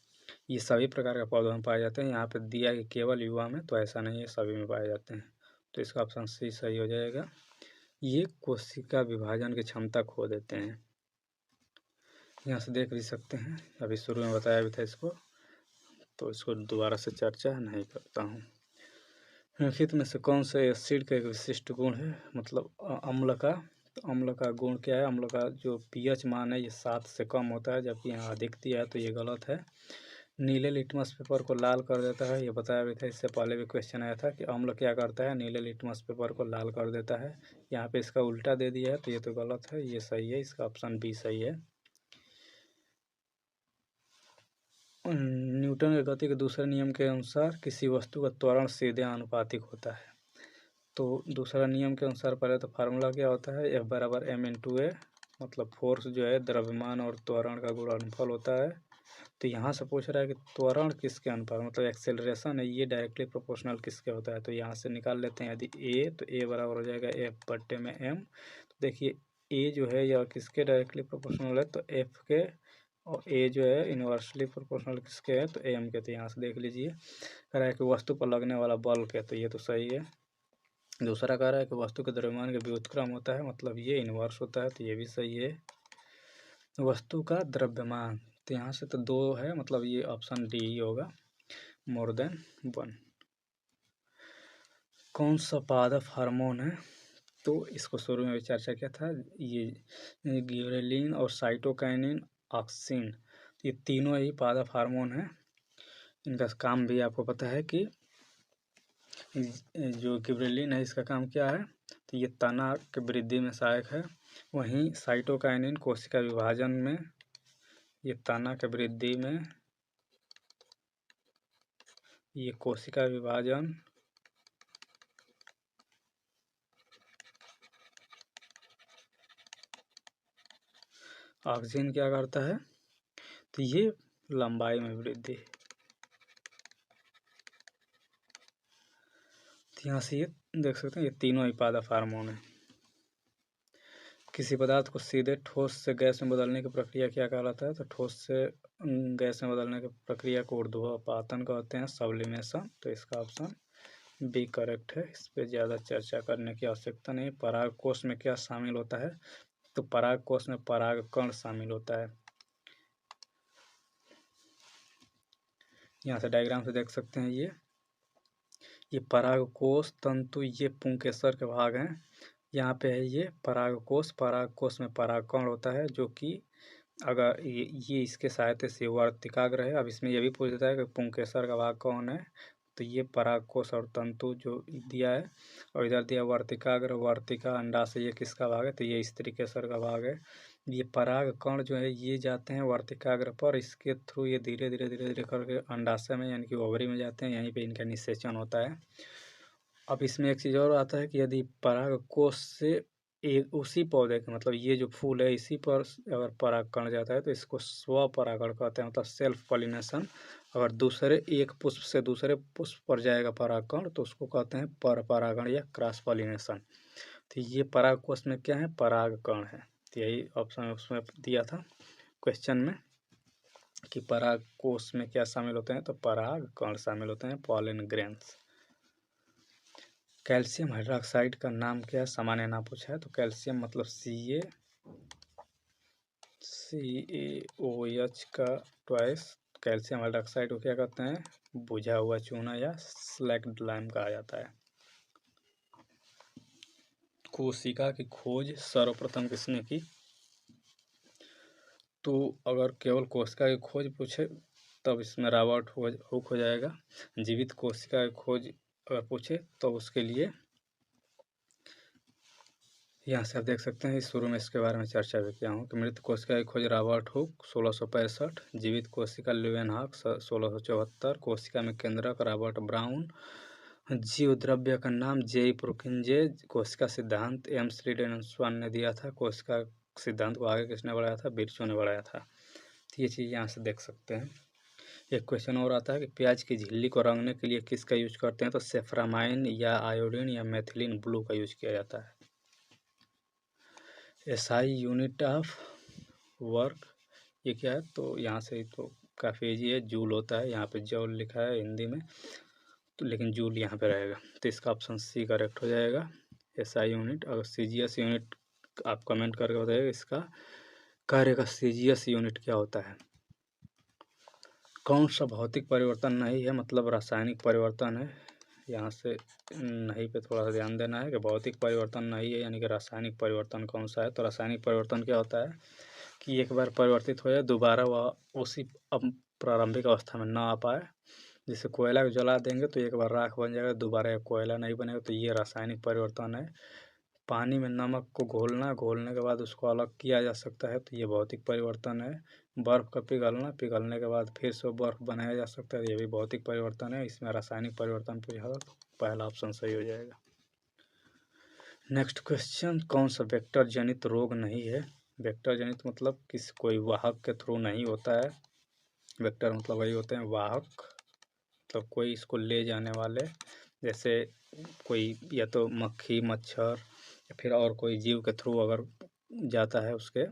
ये सभी प्रकार के पौधों में पाए जाते हैं, यहाँ पे दिया है कि केवल युवा में, तो ऐसा नहीं है, सभी में पाए जाते हैं, तो इसका ऑप्शन सी सही हो जाएगा। ये कोशिका विभाजन की क्षमता खो देते हैं। यहाँ से देख भी सकते हैं, अभी शुरू में बताया भी था इसको, तो इसको दोबारा से चर्चा नहीं करता हूँ। निम्नलिखित में से कौन से एसिड का एक विशिष्ट गुण है, मतलब अम्ल का। तो अम्ल का गुण क्या है, अम्ल का जो पीएच मान है ये 7 से कम होता है, जबकि यहाँ अधिक दिया है, तो ये गलत है। नीले लिटमस पेपर को लाल कर देता है, ये बताया भी था, इससे पहले भी क्वेश्चन आया था कि अम्ल क्या करता है, नीले लिटमस पेपर को लाल कर देता है। यहाँ पे इसका उल्टा दे दिया है, तो ये तो गलत है, ये सही है, इसका ऑप्शन बी सही है। न्यूटन के गति के दूसरे नियम के अनुसार किसी वस्तु का त्वरण सीधे आनुपातिक होता है। तो दूसरा नियम के अनुसार पहले तो फार्मूला क्या होता है, F = m×a, मतलब फोर्स जो है द्रव्यमान और त्वरण का गुणनफल होता है। तो यहाँ से पूछ रहा है कि त्वरण किसके अनुपात, मतलब एक्सेलरेशन है, ये डायरेक्टली प्रोपोर्शनल किसके होता है। तो यहाँ से निकाल लेते हैं, यदि ए, तो ए बराबर हो जाएगा F/m। तो देखिए ए जो है यह किसके डायरेक्टली प्रोपोर्शनल है, तो एफ के, और ए जो है इन्वर्सली प्रोपोर्शनल किसके है, तो एम के। तो यहाँ से देख लीजिए, कह रहा है कि वस्तु पर लगने वाला बल के, तो ये तो सही है। दूसरा कह रहा है कि वस्तु के द्रव्यमान का व्युत्क्रम होता है, मतलब ये इन्वर्स होता है, तो ये भी सही है। वस्तु का द्रव्यमान, तो यहाँ से तो 2 है, मतलब ये ऑप्शन डी ही होगा, मोर देन 1। कौन सा पादप हार्मोन है, तो इसको शुरू में भी चर्चा किया था, ये गिबरेलिन और साइटोकाइनिन ऑक्सिन, ये तीनों ही पादप हार्मोन हैं। इनका काम भी आपको पता है कि जो गिबरेलिन है इसका काम क्या है, तो ये तना की वृद्धि में सहायक है। वहीं साइटोकाइनिन कोशिका विभाजन में, ये तना की वृद्धि में, ये कोशिका विभाजन, ऑक्सीजन क्या करता है, तो ये लंबाई में वृद्धि। तो यहाँ से ये देख सकते हैं, ये तीनों ही पादप हार्मोन है। किसी पदार्थ को सीधे ठोस से गैस में बदलने की प्रक्रिया क्या कहलाता है, तो ठोस से गैस में बदलने की प्रक्रिया को ऊर्ध्वपातन कहते हैं, सब्लिमेशन। तो इसका ऑप्शन बी करेक्ट है, इस पर ज़्यादा चर्चा करने की आवश्यकता नहीं। पराग कोश में क्या शामिल होता है, तो पराग कोश में पराग कण शामिल होता है। यहाँ से डायग्राम से देख सकते हैं, ये परागकोश तंतु, ये पुंकेसर के भाग हैं। यहाँ पे है ये परागकोश में परागकण होता है, जो कि अगर ये इसके सहायता से वर्तिकाग्र है। अब इसमें यह भी पूछ देता है कि पुंकेसर का भाग कौन है, तो ये परागकोश और तंतु जो दिया है, और इधर दिया वर्तिकाग्र, वर्तिका, अंडाशय, ये किसका भाग है, तो ये स्त्रीकेसर का भाग है। ये पराग कण जो है ये जाते हैं वर्तिकाग्र पर, इसके थ्रू ये धीरे धीरे धीरे धीरे करके अंडाशय में यानी कि ओवरी में जाते हैं, यहीं पे इनका निषेचन होता है। अब इसमें एक चीज़ और आता है कि यदि परागकोश से एक उसी पौधे के, मतलब ये जो फूल है इसी पर अगर परागकण जाता है तो इसको स्वपरागण कहते हैं, मतलब सेल्फ पॉलिनेशन। अगर दूसरे एक पुष्प से दूसरे पुष्प पर जाएगा परागकण तो उसको कहते हैं पर परागण या क्रॉस पॉलिनेशन। तो ये परागकोश में क्या है, परागकण है। तो यही ऑप्शन उसमें दिया था क्वेश्चन में। कि पराग कोश में क्या शामिल होते हैं, तो पराग कण शामिल होते हैं, पॉलन ग्रेन्स। कैल्शियम हाइड्रोक्साइड का नाम क्या है, सामान्य नाम पूछा है, तो कैल्शियम मतलब CaOH का ट्वाइस। कैल्शियम हाइड्रोक्साइड को क्या कहते हैं, बुझा हुआ चूना या स्लैग्ड लाइम कहा जाता है। कोशिका की खोज सर्वप्रथम किसने की, तो अगर केवल कोशिका की खोज पूछे तब इसमें रॉबर्ट हुक हो जाएगा। जीवित कोशिका की खोज अगर पूछे तो उसके लिए यहाँ से आप देख सकते हैं, शुरू में इसके बारे में चर्चा भी किया हूँ कि मृत कोशिका की खोज रॉबर्ट हुक 1665, जीवित कोशिका ल्यूवेनहॉक 1674, कोशिका में केंद्रक रॉबर्ट ब्राउन, जीव द्रव्य का नाम जे प्रोकिंजे, कोशिका सिद्धांत एम्स लिडेनस्वान ने दिया था, कोशिका सिद्धांत को आगे किसने बढ़ाया था, बिरचो ने बढ़ाया था। तो ये चीज़ यहाँ से देख सकते हैं। एक क्वेश्चन और आता है कि प्याज की झिल्ली को रंगने के लिए किसका यूज करते हैं, तो सेफ्रामाइन या आयोडीन या मेथिलीन ब्लू का यूज किया जाता है। SI यूनिट ऑफ वर्क ये क्या है, तो यहाँ से तो काफ़ी ईजी है, जूल होता है, यहाँ पे जूल लिखा है हिंदी में, तो लेकिन जूल यहाँ पे रहेगा, तो इसका ऑप्शन C करेक्ट हो जाएगा। SI unit. अगर CGS यूनिट आप कमेंट करके बताइएगा इसका कार्य का CGS यूनिट क्या होता है। कौन सा भौतिक परिवर्तन नहीं है, मतलब रासायनिक परिवर्तन है। यहाँ से नहीं पे थोड़ा सा ध्यान देना है कि भौतिक परिवर्तन नहीं है, यानी कि रासायनिक परिवर्तन कौन सा है। तो रासायनिक परिवर्तन क्या होता है कि एक बार परिवर्तित हो जाए दोबारा वह उसी प्रारंभिक अवस्था में ना आ पाए। जैसे कोयला को जला देंगे तो एक बार राख बन जाएगा, दोबारा कोयला नहीं बनेगा, तो ये रासायनिक परिवर्तन है। पानी में नमक को घोलने के बाद उसको अलग किया जा सकता है, तो ये भौतिक परिवर्तन है। बर्फ़ का पिघलने के बाद फिर से बर्फ़ बनाया जा सकता है, ये भी भौतिक परिवर्तन है। इसमें रासायनिक परिवर्तन पूछा तो पहला ऑप्शन सही हो जाएगा। नेक्स्ट क्वेश्चन, कौन सा वेक्टर जनित रोग नहीं है। वेक्टर जनित मतलब कोई वाहक के थ्रू नहीं होता है। वेक्टर मतलब वही होते हैं वाहक, मतलब कोई इसको ले जाने वाले, जैसे कोई या तो मक्खी मच्छर या फिर और कोई जीव के थ्रू अगर जाता है उसके,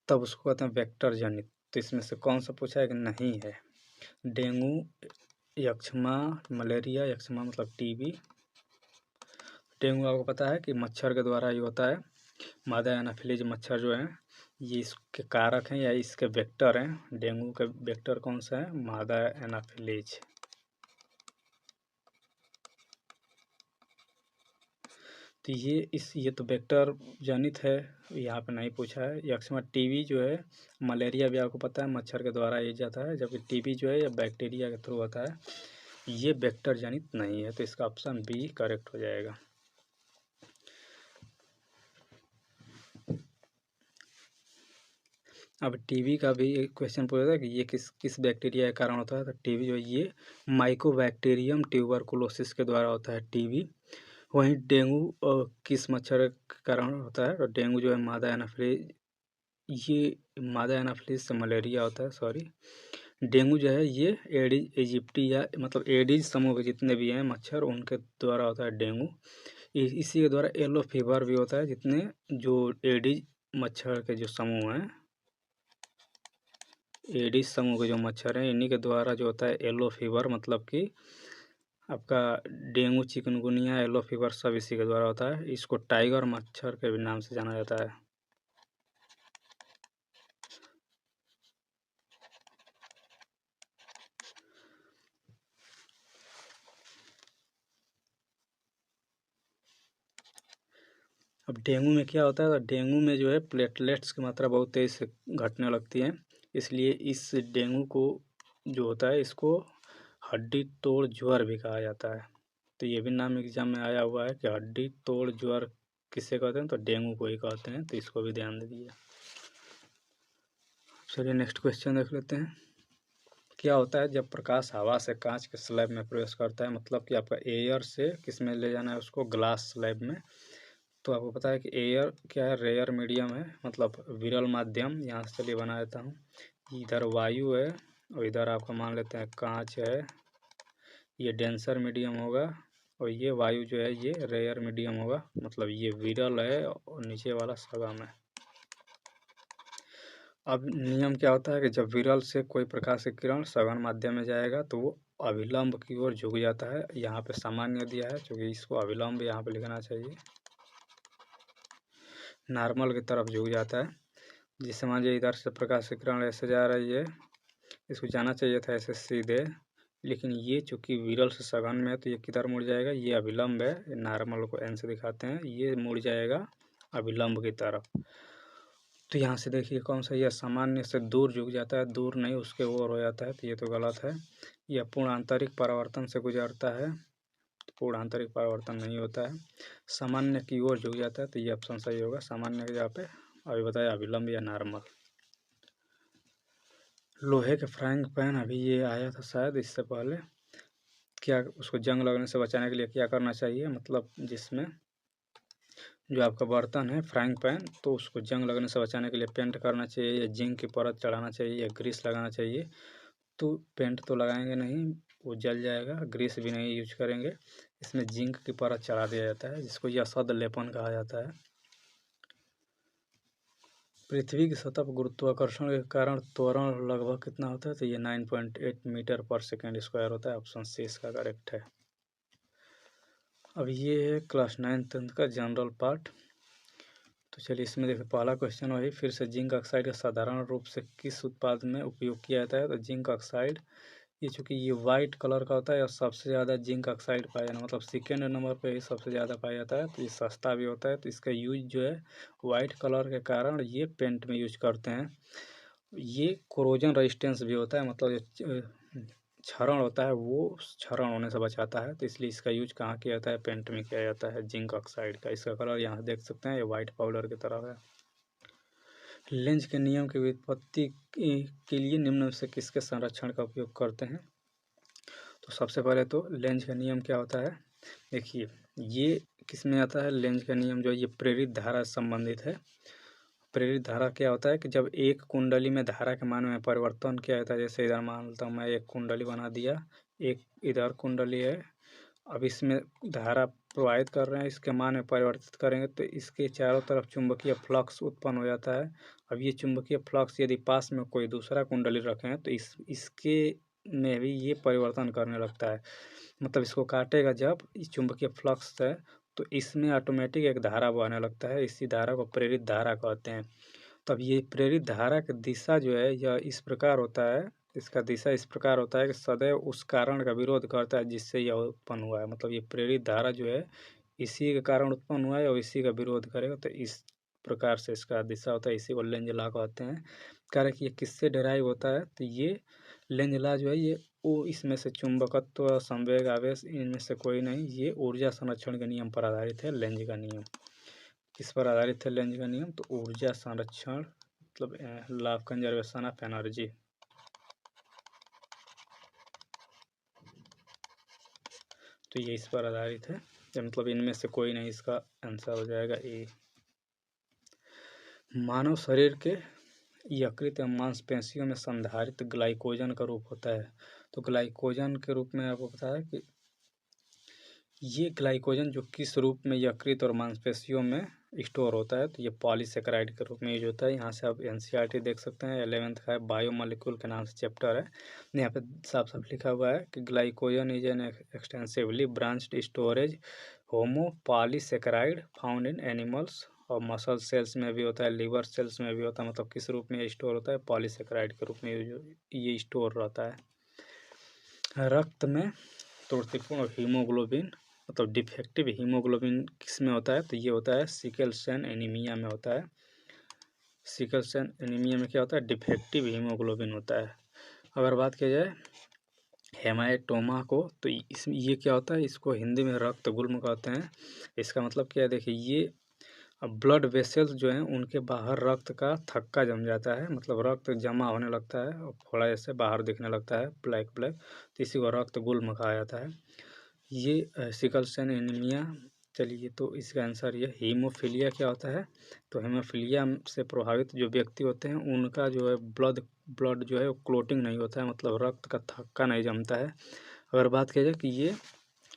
तब उसको कहते हैं वेक्टर जनित। तो इसमें से कौन सा पूछा है कि नहीं है। डेंगू, यक्ष्मा, मलेरिया, यक्ष्मा मतलब TB। डेंगू आपको पता है कि मच्छर के द्वारा ही होता है। मादा एनाफिलीज मच्छर जो है ये इसके कारक हैं या इसके वेक्टर हैं। डेंगू के वेक्टर कौन सा है, मादा एनाफिलीज। तो ये तो वेक्टर जनित है, यहाँ पे नहीं पूछा है। यक्ष्मा TB जो है, मलेरिया भी आपको पता है मच्छर के द्वारा ये जाता है, जबकि TB जो है या बैक्टीरिया के थ्रू होता है, ये वेक्टर जनित नहीं है। तो इसका ऑप्शन B करेक्ट हो जाएगा। अब TB का भी एक क्वेश्चन पूछा था कि ये किस बैक्टीरिया के कारण होता है, तो TB जो है ये माइकोबैक्टीरियम ट्यूबरकुलोसिस के द्वारा होता है TB। वहीं डेंगू किस मच्छर के कारण होता है, तो डेंगू जो है मादा एनाफिलीज, ये मादा एनाफिलीज से मलेरिया होता है, सॉरी। डेंगू जो है ये एडिज इजिप्टी या मतलब एडिज समूह के जितने भी हैं मच्छर उनके द्वारा होता है डेंगू। इसी के द्वारा येलो फीवर भी होता है, जितने जो एडिज मच्छर के जो समूह हैं, एडिस समूह के जो मच्छर हैं इन्हीं के द्वारा जो होता है येलो फीवर, मतलब कि आपका डेंगू चिकनगुनिया येलो फीवर सब इसी के द्वारा होता है। इसको टाइगर मच्छर के भी नाम से जाना जाता है। अब डेंगू में क्या होता है, तो डेंगू में जो है प्लेटलेट्स की मात्रा बहुत तेज़ से घटने लगती है, इसलिए इस डेंगू को जो होता है इसको हड्डी तोड़ ज्वर भी कहा जाता है। तो ये भी नाम एग्जाम में आया हुआ है कि हड्डी तोड़ ज्वर किसे कहते हैं, तो डेंगू को ही कहते हैं, तो इसको भी ध्यान दे दीजिए। चलिए नेक्स्ट क्वेश्चन देख लेते हैं। क्या होता है जब प्रकाश हवा से कांच के स्लैब में प्रवेश करता है, मतलब कि आपका एयर से किस में ले जाना है उसको, ग्लास स्लैब में। तो आपको पता है कि एयर क्या है, रेयर मीडियम है, मतलब विरल माध्यम। यहाँ से चलिए बना देता हूँ, इधर वायु है और इधर आपका मान लेते हैं कांच है, ये डेंसर मीडियम होगा, और ये वायु जो है ये रेयर मीडियम होगा, मतलब ये विरल है और नीचे वाला सगम है। अब नियम क्या होता है कि जब विरल से कोई प्रकाश की किरण सघन माध्यम में जाएगा तो वो अभिलंब की ओर झुक जाता है। यहाँ पे सामान्य दिया है, क्योंकि इसको अभिलंब यहाँ पे लिखना चाहिए, नॉर्मल की तरफ झुक जाता है। जिससे मान लीजिए इधर से प्रकाश की किरण ऐसे जा रही है, इसको जाना चाहिए था ऐसे सीधे, लेकिन ये चूंकि विरल से सघन में है तो ये किधर मुड़ जाएगा, ये अभिलंब है, नॉर्मल को एन से दिखाते हैं, ये मुड़ जाएगा अभिलंब की तरफ। तो यहाँ से देखिए कौन सा, यह सामान्य से दूर झुक जाता है, दूर नहीं उसके ओर हो जाता है, तो ये तो गलत है। यह पूर्ण आंतरिक परावर्तन से गुजरता है, तो पूर्ण आंतरिक परावर्तन नहीं होता है। सामान्य की ओर झुक जाता है, तो ये ऑप्शन सही होगा। सामान्य की जगह पे अभी बताया अभिलंब या नॉर्मल। लोहे के फ्राइंग पैन, अभी ये आया था शायद इससे पहले। क्या उसको जंग लगने से बचाने के लिए क्या करना चाहिए, मतलब जिसमें जो आपका बर्तन है फ्राइंग पैन, तो उसको जंग लगने से बचाने के लिए पेंट करना चाहिए या जिंक की परत चढ़ाना चाहिए या ग्रीस लगाना चाहिए। तो पेंट तो लगाएंगे नहीं, वो जल जाएगा। ग्रीस भी नहीं यूज करेंगे, इसमें जिंक की परत चढ़ा दिया जाता है, जिसको यसद लेपन कहा जाता है। पृथ्वी की सतह पर गुरुत्वाकर्षण के कारण त्वरण लगभग कितना होता है, तो ये 9.8 मीटर पर सेकेंड स्क्वायर होता है। ऑप्शन सी इसका करेक्ट है। अब ये है क्लास 9th का जनरल पार्ट। तो चलिए इसमें देखिए पहला क्वेश्चन वही फिर से, जिंक ऑक्साइड का साधारण रूप से किस उत्पाद में उपयोग किया जाता है, तो जिंक ऑक्साइड, ये चूँकि ये वाइट कलर का होता है और सबसे ज़्यादा जिंक ऑक्साइड पाया जाना, मतलब सेकेंड नंबर पे ही सबसे ज़्यादा पाया जाता है, तो ये सस्ता भी होता है। तो इसका यूज जो है वाइट कलर के कारण ये पेंट में यूज करते हैं। ये कोरोजन रेजिस्टेंस भी होता है, मतलब क्षरण होता है, वो क्षरण होने से बचाता है, तो इसलिए इसका यूज कहाँ किया जाता है, पेंट में किया जाता है जिंक ऑक्साइड का। इसका कलर यहाँ देख सकते हैं, ये वाइट पाउडर की तरह है। लेंज के नियम की व्युत्पत्ति के लिए निम्न में से किसके संरक्षण का उपयोग करते हैं, तो सबसे पहले तो लेंज का नियम क्या होता है, देखिए ये किस में आता है, लेंज का नियम जो है ये प्रेरित धारा से संबंधित है। प्रेरित धारा क्या होता है कि जब एक कुंडली में धारा के मान में परिवर्तन किया जाता है, जैसे इधर मान लेता हूँ मैं एक कुंडली बना दिया, एक इधर कुंडली है, अब इसमें धारा प्रवाहित कर रहे हैं, इसके मान में परिवर्तित करेंगे तो इसके चारों तरफ चुंबकीय फ्लक्स उत्पन्न हो जाता है। अब ये चुंबकीय फ्लक्स यदि पास में कोई दूसरा कुंडली रखें तो इसके में भी ये परिवर्तन करने लगता है, मतलब इसको काटेगा जब इस चुंबकीय फ्लक्स है तो इसमें ऑटोमेटिक एक धारा बहने लगता है, इसी धारा को प्रेरित धारा कहते हैं। तब ये प्रेरित धारा की दिशा जो है यह इस प्रकार होता है, इसका दिशा इस प्रकार होता है कि सदैव उस कारण का विरोध करता है जिससे यह उत्पन्न हुआ है, मतलब ये प्रेरित धारा जो है इसी के कारण उत्पन्न हुआ है और इसी का विरोध करेगा, तो इस प्रकार से इसका दिशा होता है, इसी को लेंज लॉ कहते हैं। कारण कि ये किससे डिराइव होता है, तो ये लेंज लॉ जो है ये वो इसमें से चुंबकत्व संवेग आवेश इनमें से कोई नहीं, ये ऊर्जा संरक्षण के नियम पर आधारित है। लेंज का नियम किस पर आधारित है, लेंज का नियम, तो ऊर्जा संरक्षण, मतलब law of conservation of energy. तो ये इस पर आधारित है, मतलब इनमें से कोई नहीं, इसका आंसर हो जाएगा ए। मानव शरीर के यकृत एवं मांसपेशियों में संधारित ग्लाइकोजन का रूप होता है, तो ग्लाइकोजन के रूप में आपको पता है कि ये ग्लाइकोजन जो किस रूप में यकृत और मांसपेशियों में स्टोर होता है, तो ये पॉलीसेकेराइड के रूप में यूज होता है। यहाँ से आप एनसीईआरटी देख सकते हैं, 11th का है, बायोमोलिक्यूल के नाम से चैप्टर है। यहाँ पे साफ साफ लिखा हुआ है कि glycogen is an extensively branched storage homo polysaccharide found in animals, और मसल सेल्स में भी होता है, लीवर सेल्स में भी होता है, मतलब किस रूप में स्टोर होता है, पॉलीसेकेराइड के रूप में ये स्टोर रहता है। रक्त में त्रुटिपूर्ण हीमोग्लोबिन, मतलब डिफेक्टिव हीमोग्लोबिन किस में होता है, तो ये होता है सिकल सेल एनीमिया में होता है। सिकल सेल एनीमिया में क्या होता है, डिफेक्टिव हीमोग्लोबिन होता है। अगर बात की जाए हेमाटोमा को, तो इसमें ये क्या होता है, इसको हिंदी में रक्त गुल्म कहते हैं। इसका मतलब क्या है, देखिए ये ब्लड वेसल्स जो हैं उनके बाहर रक्त का थक्का जम जाता है, मतलब रक्त जमा होने लगता है और फोड़ा जैसे बाहर दिखने लगता है ब्लैक ब्लैक, तो इसी को रक्त गुल्म कहा जाता है। ये सिकल सेल एनीमिया। चलिए तो इसका आंसर ये हीमोफीलिया क्या होता है, तो हीमोफीलिया से प्रभावित जो व्यक्ति होते हैं उनका जो है ब्लड जो है वो क्लोटिंग नहीं होता है, मतलब रक्त का थक्का नहीं जमता है। अगर बात की जाए कि ये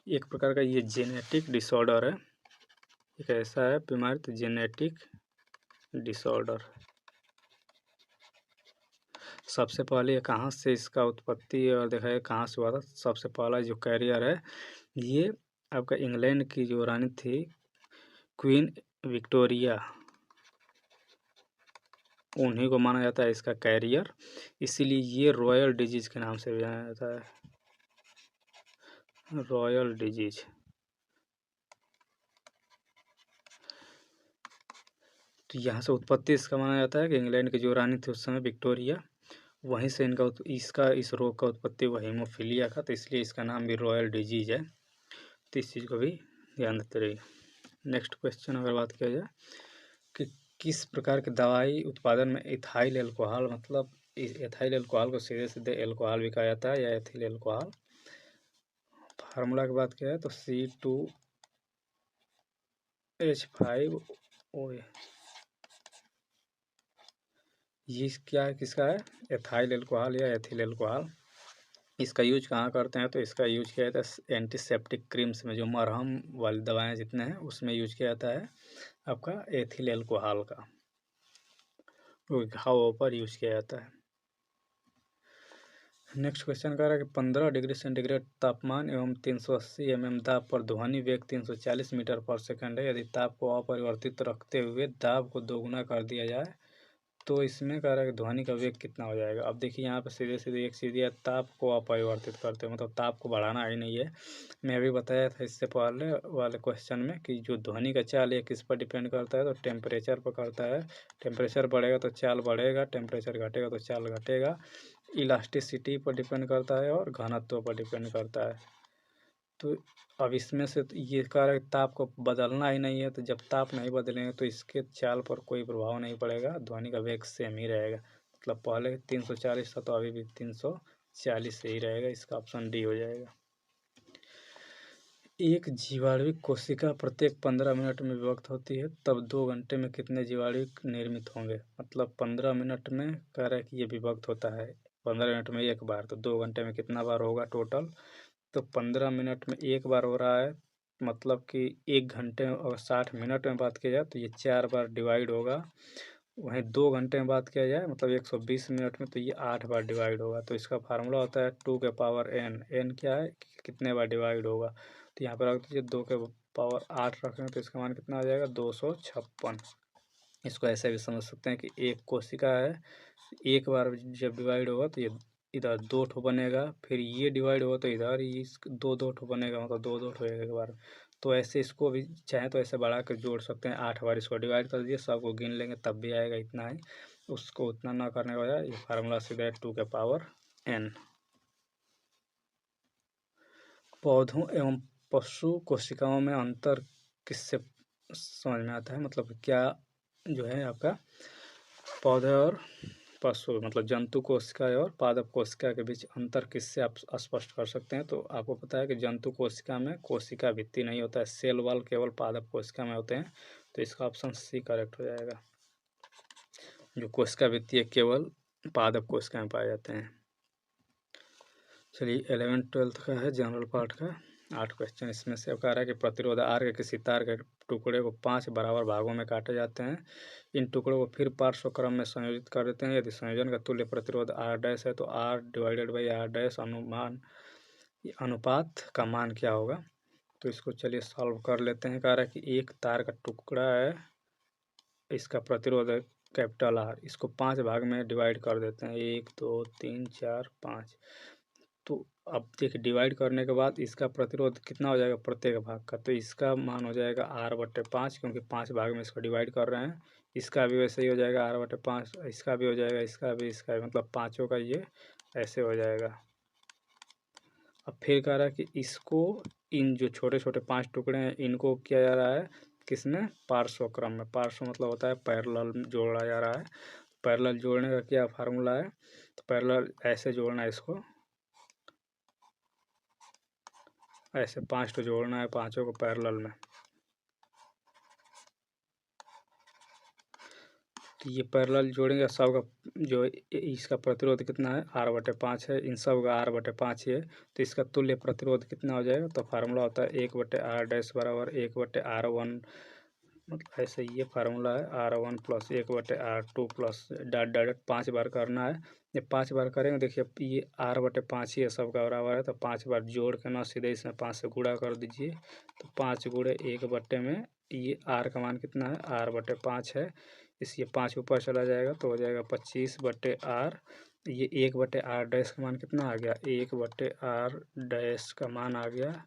एक प्रकार का ये जेनेटिक डिसऑर्डर है, एक ऐसा है बीमारी, तो जेनेटिक डिसऑर्डर। सबसे पहले कहाँ से इसका उत्पत्ति और देखा है कहाँ से हुआ था। सबसे पहला जो कैरियर है ये आपका इंग्लैंड की जो रानी थी क्वीन विक्टोरिया, उन्हीं को माना जाता है इसका कैरियर, इसीलिए ये रॉयल डिजीज के नाम से भी जाना जाता है, रॉयल डिजीज। तो यहाँ से उत्पत्ति इसका माना जाता है कि इंग्लैंड की जो रानी थी उस समय विक्टोरिया, वहीं से इस रोग का उत्पत्ति हुआ हीमोफीलिया का, तो इसलिए इसका नाम भी रॉयल डिजीज है। तो इस चीज़ को भी ध्यान देते रहिए। नेक्स्ट क्वेश्चन अगर बात किया जाए कि किस प्रकार की दवाई उत्पादन में इथाइल एल्कोहल, मतलब इस एथाइल एल्कोहल को सीधे सीधे एल्कोहल भी कहा जाता है या एथिल एल्कोहल। फार्मूला की बात किया है तो C2H5O, ये क्या है, किसका है, एथाइल एल्कोहल या एथिल एल्कोहल। इसका यूज कहाँ करते हैं तो इसका यूज किया जाता है एंटीसेप्टिक क्रीम्स में, जो मरहम वाली दवाएं जितने हैं उसमें यूज किया जाता है आपका एथिल एल्कोहल का, वो घावों पर यूज किया जाता है। नेक्स्ट क्वेश्चन कह रहा है कि 15 डिग्री सेंटीग्रेड तापमान एवं 380 mm दाब पर ध्वनि वेग 340 मीटर पर सेकंड है। यदि ताप को अपरिवर्तित रखते हुए दाब को दोगुना कर दिया जाए तो इसमें कह रहा है कि ध्वनि का वेग कितना हो जाएगा। अब देखिए यहाँ पे सीधे सीधे एक चीज़ है, ताप को अपरिवर्तित करते हैं, मतलब ताप को बढ़ाना ही नहीं है। मैं अभी बताया था इससे पहले वाले क्वेश्चन में कि जो ध्वनि का चाल है किस पर डिपेंड करता है, तो टेम्परेचर पर करता है। टेम्परेचर बढ़ेगा तो चाल बढ़ेगा, टेम्परेचर घटेगा तो चाल घटेगा। इलास्टिसिटी पर डिपेंड करता है और घनत्व पर डिपेंड करता है। तो अब इसमें से तो ये कह रहा है ताप को बदलना ही नहीं है, तो जब ताप नहीं बदलेंगे तो इसके चाल पर कोई प्रभाव नहीं पड़ेगा, ध्वनि का वेग सेम ही रहेगा। मतलब पहले 340 था तो अभी भी 340 से ही रहेगा। इसका ऑप्शन डी हो जाएगा। एक जीवाणुविक कोशिका प्रत्येक 15 मिनट में विभक्त होती है, तब 2 घंटे में कितने जीवाणुविक निर्मित होंगे। मतलब 15 मिनट में कह रहा है कि ये विभक्त होता है 15 मिनट में एक बार, तो 2 घंटे में कितना बार होगा टोटल। तो 15 मिनट में एक बार हो रहा है, मतलब कि 1 घंटे और 60 मिनट में बात किया जाए तो ये 4 बार डिवाइड होगा। वहीं 2 घंटे में बात किया जाए मतलब 120 मिनट में, तो ये 8 बार डिवाइड होगा। तो इसका फार्मूला होता है 2 के पावर n। n क्या है, कितने बार डिवाइड होगा। तो यहाँ पर रख दीजिए 2 के पावर 8 रखेंगे तो इसका मान कितना आ जाएगा 256। इसको ऐसे भी समझ सकते हैं कि एक कोशिका है, एक बार जब डिवाइड होगा तो ये इधर 2 ठो बनेगा, फिर ये डिवाइड होगा तो इधर इस 2 ठो बनेगा, मतलब 2 ठो एक बार। तो ऐसे इसको भी चाहे तो ऐसे बढ़ा कर जोड़ सकते हैं, 8 बार इसको डिवाइड कर दीजिए, सबको गिन लेंगे तब भी आएगा इतना ही। उसको उतना ना करने का ये फार्मूला सीधा 2 के पावर n। पौधों एवं पशु कोशिकाओं में अंतर किससे समझ में आता है, मतलब क्या जो है आपका पौधे और पशु मतलब जंतु कोशिका और पादप कोशिका के बीच अंतर किससे आप स्पष्ट कर सकते हैं। तो आपको पता है कि जंतु कोशिका में कोशिका भित्ति नहीं होता है, सेल वॉल केवल पादप कोशिका में होते हैं। तो इसका ऑप्शन सी करेक्ट हो जाएगा। जो कोशिका भित्ति है केवल पादप कोशिका में पाए जाते हैं। चलिए 11th-12th का है जनरल पार्ट का 8 क्वेश्चन। इसमें से कह रहा है कि प्रतिरोध आर के किसी तार के टुकड़े को 5 बराबर भागों में काटे जाते हैं। इन टुकड़ों को फिर पार्श्व क्रम में संयोजित कर देते हैं। यदि संयोजन का तुल्य प्रतिरोध आर डैश है तो R divided by R dash अनुपात का मान क्या होगा। तो इसको चलिए सॉल्व कर लेते हैं। कह रहा है कि एक तार का टुकड़ा है, इसका प्रतिरोध है कैपिटल आर, इसको 5 भाग में डिवाइड कर देते हैं, 1 2 3 4 5। तो अब देखिए डिवाइड करने के बाद इसका प्रतिरोध कितना हो जाएगा प्रत्येक भाग का, तो इसका मान हो जाएगा R/5, क्योंकि 5 भाग में इसको डिवाइड कर रहे हैं। इसका भी वैसे ही हो जाएगा R/5, इसका भी हो जाएगा, इसका भी, मतलब पाँचों का ये ऐसे हो जाएगा। अब फिर कह रहा है कि इसको इन जो छोटे छोटे 5 टुकड़े हैं इनको किया जा रहा है किसमें, पार्श्व क्रम में। पार्श्व मतलब होता है पैरेलल जोड़ा जा रहा है। पैरेलल जोड़ने का क्या फार्मूला है, तो पैरेलल ऐसे जोड़ना है, इसको ऐसे 5 तो जोड़ना है, पांचों को पैरेलल में। तो ये पैरेलल जोड़ेंगे, सबका जो इसका प्रतिरोध कितना है R/5 है, इन सब का R/5 ही है। तो इसका तुल्य प्रतिरोध कितना हो जाएगा, तो फार्मूला होता है 1/R डैश बराबर 1/R1, मतलब ऐसे ये फार्मूला है R1 plus 1/R2 plus dot dot 5 बार करना है। जब 5 बार करेंगे, देखिए ये r/5 ही है, सबका बराबर है, तो 5 बार जोड़ के ना सीधे इसमें 5 से गुणा कर दीजिए, तो 5 गुणे 1 में ये r का मान कितना है, r/5 है, इसलिए 5 ऊपर चला जाएगा तो हो जाएगा 25/r। ये 1/r' का मान कितना आ गया, 1/r' का मान आ गया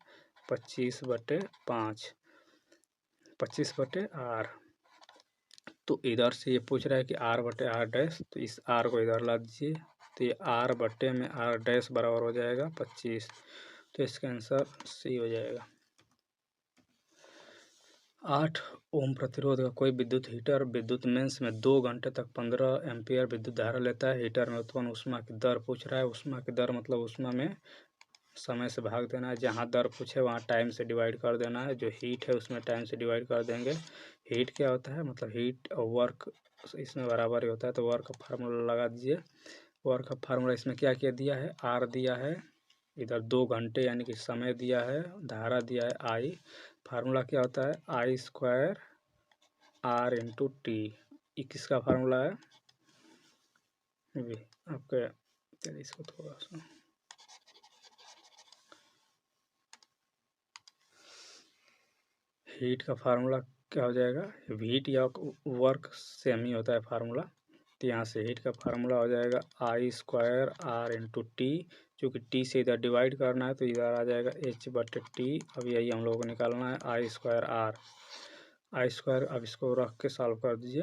25/5, 25/r। तो इधर से ये पूछ रहा है कि r/r', तो इस r को इधर ला दीजिए, तो ये r/r' बराबर हो जाएगा 25, तो इसका आंसर सी हो जाएगा। 8 ओम प्रतिरोध का कोई विद्युत हीटर विद्युत मेंस में 2 घंटे तक 15 एम्पीयर विद्युत धारा लेता है। हीटर में उत्पन्न ऊष्मा की दर पूछ रहा है। ऊष्मा की दर मतलब ऊष्मा में समय से भाग देना है, जहाँ दर पूछे वहाँ टाइम से डिवाइड कर देना है। जो हीट है उसमें टाइम से डिवाइड कर देंगे। हीट क्या होता है, मतलब हीट और वर्क इसमें बराबर ही होता है, तो वर्क का फार्मूला लगा दीजिए। वर्क का फार्मूला इसमें क्या क्या दिया है, आर दिया है, इधर 2 घंटे यानी कि समय दिया है, धारा दिया है आई। फार्मूला क्या होता है, I² R/T। ये किसका फार्मूला है, आपके, चलिए इसको थोड़ा सा, हीट का फार्मूला क्या हो जाएगा, हीट या वर्क सेम ही होता है फार्मूला, तो यहाँ से हीट का फार्मूला हो जाएगा I² R/T। चूँकि टी से इधर डिवाइड करना है तो इधर आ जाएगा H/T। अब यही हम लोगों को निकालना है I²। अब इसको रख के सॉल्व कर दीजिए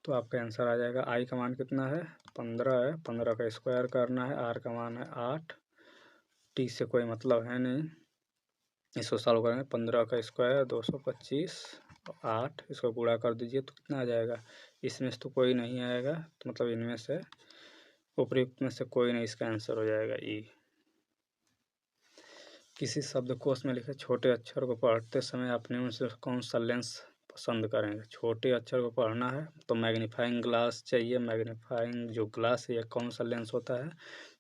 तो आपका आंसर आ जाएगा। आई का मान कितना है, 15 है, 15 का स्क्वायर करना है, आर का मान है 8, टी से कोई मतलब है नहीं, इसको सॉल्व करेंगे। 15 का स्क्वायर 225, 8 इसको गुणा कर दीजिए तो कितना आ जाएगा। इसमें से तो कोई नहीं आएगा, तो मतलब इनमें से उपयुक्त में से कोई नहीं, इसका आंसर हो जाएगा ई। किसी शब्दकोश में लिखे छोटे अक्षर को पढ़ते समय अपने उनसे कौन सा लेंस पसंद करेंगे। छोटे अक्षर को पढ़ना है तो मैग्नीफाइंग ग्लास चाहिए। मैग्नीफाइंग जो ग्लास है ये कौन सा लेंस होता है,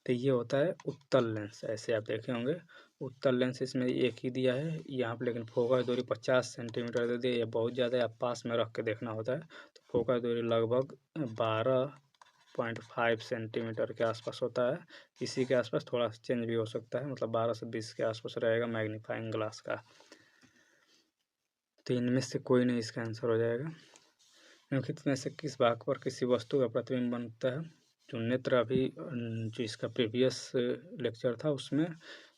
तो ये होता है उत्तल लेंस। ऐसे आप देखे होंगे उत्तल लेंस, इसमें एक ही दिया है यहाँ पर, लेकिन फोकस दूरी 50 सेंटीमीटर दे दी है, ये बहुत ज़्यादा है, आप पास में रख के देखना होता है। तो फोकस दूरी लगभग 12.5 सेंटीमीटर के आसपास होता है। इसी के आसपास थोड़ा सा चेंज भी हो सकता है, मतलब 12 से 20 के आसपास रहेगा मैग्नीफाइंग ग्लास का। तो इनमें से कोई नहीं इसका आंसर हो जाएगा। निम्नलिखित में से किस भाग पर किसी वस्तु का प्रतिबिंब बनता है। जो नेत्र, अभी जो इसका प्रीवियस लेक्चर था उसमें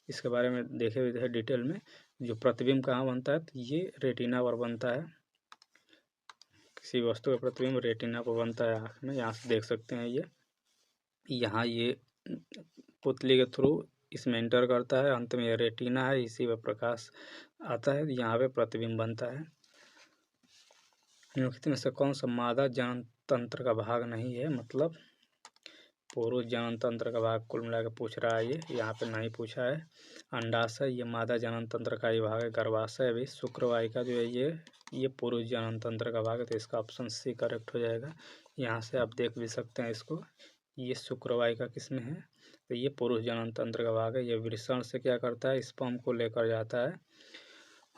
इसके बारे में देखे हुए थे डिटेल में। जो प्रतिबिंब कहाँ बनता है, तो ये रेटिना पर बनता है। किसी वस्तु का प्रतिबिंब रेटिना पर बनता है आँख में, यहाँ से देख सकते हैं। ये यहाँ ये पुतली के थ्रू इसमें एंटर करता है, अंत में ये रेटिना है, इसी पर प्रकाश आता है, यहाँ पे प्रतिबिंब बनता है। निम्नलिखित में से कौन सा मादा जनन तंत्र का भाग नहीं है, मतलब पुरुष जनन तंत्र का भाग कुल मिला के पूछ रहा है। ये यहाँ पे नहीं पूछा है। अंडाशय ये मादा जनन तंत्र का ही भाग है। गर्भाशय भी, शुक्रवाहिका जो है ये पुरुष जनन तंत्र का भाग है, तो इसका ऑप्शन सी करेक्ट हो जाएगा। यहाँ से आप देख भी सकते हैं इसको, ये शुक्रवाहिका किस में है, तो ये पुरुष जनन तंत्र का भाग है। ये वृषण से क्या करता है, स्पर्म को लेकर जाता है।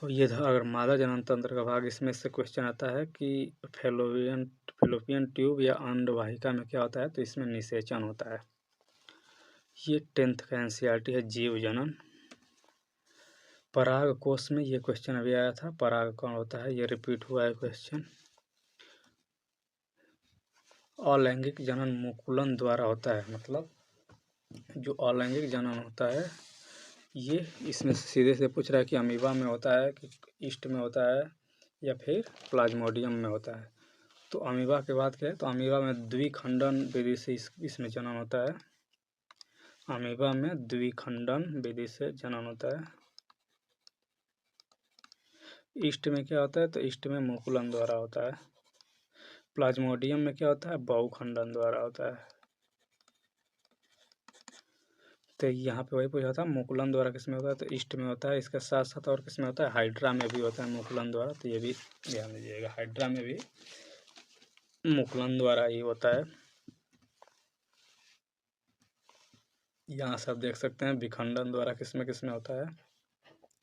और ये अगर मादा जनन तंत्र का भाग, इसमें से क्वेश्चन आता है कि फेलोपियन ट्यूब या अंडवाहिका में क्या होता है, तो इसमें निषेचन होता है। ये 10th का NCERT है, जीव जनन। पराग कोश में ये क्वेश्चन अभी आया था, पराग कौन होता है, ये रिपीट हुआ है क्वेश्चन। अलैंगिक जनन मुकुलन द्वारा होता है, मतलब जो अलैंगिक जनन होता है ये इसमें सीधे से पूछ रहा है कि अमीबा में होता है कि ईस्ट में होता है या फिर प्लाज्मोडियम में होता है। तो अमीबा के बाद क्या है, तो अमीबा में द्विखंडन विधि से इसमें जनन होता है। अमीबा में द्विखंडन विधि से जनन होता है। ईस्ट में क्या होता है, तो ईस्ट में मुकुलन द्वारा होता है। प्लाज्मोडियम में क्या होता है, बहुखंडन द्वारा होता है। तो यहाँ पे वही पूछा था मुकुलन द्वारा किस में होता है, तो ईस्ट में होता है। इसके साथ साथ और किस में होता है, हाइड्रा में भी होता है मुकुलन द्वारा, तो ये भी ध्यान दीजिएगा, हाइड्रा में भी मुकुलन द्वारा ही होता है। यहाँ से आप देख सकते हैं विखंडन द्वारा किस में होता है,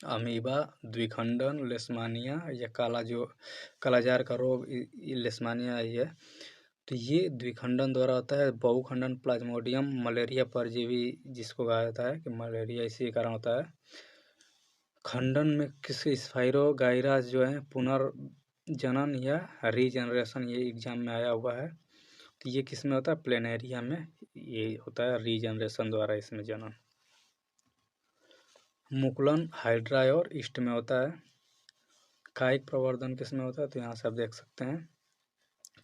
अमीबा, द्विखंडन, लेशमानिया या कालाजार का रोग, लेशमानिया ही है। तो ये द्विखंडन द्वारा होता है। बहुखंडन प्लाज्मोडियम मलेरिया परजीवी जिसको कहा जाता है कि मलेरिया इसी कारण होता है। खंडन में किसी स्पाइरोगाइरा जो है पुनर्जनन या रीजनरेशन, ये एग्जाम में आया हुआ है। तो ये किस में होता है? प्लेनेरिया में ये होता है रीजनरेशन द्वारा इसमें जनन। मुकुलन हाइड्रा और ईस्ट में होता है। कायिक प्रवर्धन किस में होता है? तो यहाँ से आप देख सकते हैं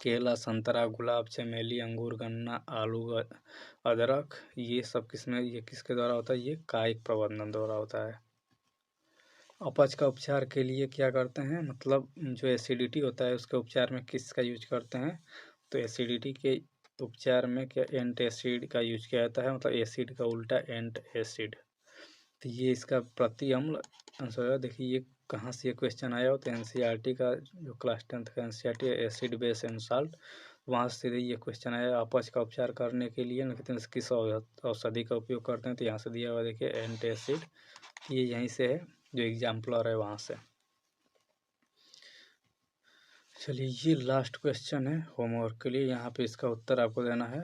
केला, संतरा, गुलाब, चमेली, अंगूर, गन्ना, आलू, अदरक, ये सब किसमें, ये किसके द्वारा होता है? ये कायिक प्रवर्धन द्वारा होता है। अपच का उपचार के लिए क्या करते हैं? मतलब जो एसिडिटी होता है उसके उपचार में किसका यूज करते हैं? तो एसिडिटी के उपचार में क्या एंटासिड का यूज किया जाता है। मतलब एसिड का उल्टा एंटासिड। तो ये इसका प्रति अम्ल आंसर है। देखिए ये कहाँ से ये क्वेश्चन आया हो? तो एनसीईआरटी का जो क्लास 10th का NCERT acid base and salt, वहाँ से ये क्वेश्चन आया। अपच का उपचार करने के लिए किस औषधि का उपयोग करते हैं? तो यहाँ से दिया हुआ देखिए एंटासिड, ये यहीं से है जो एग्जाम्पलर है वहाँ से। चलिए ये लास्ट क्वेश्चन है होमवर्क के लिए। यहाँ पे इसका उत्तर आपको देना है।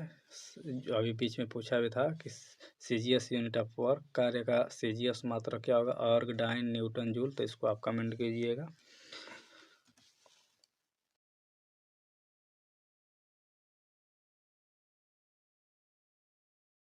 जो अभी बीच में पूछा भी था कि सीजीएस यूनिट ऑफ वर्क, कार्य का सीजीएस मात्रा क्या होगा? अर्ग, डाइन, न्यूटन, जूल। तो इसको आप कमेंट कीजिएगा।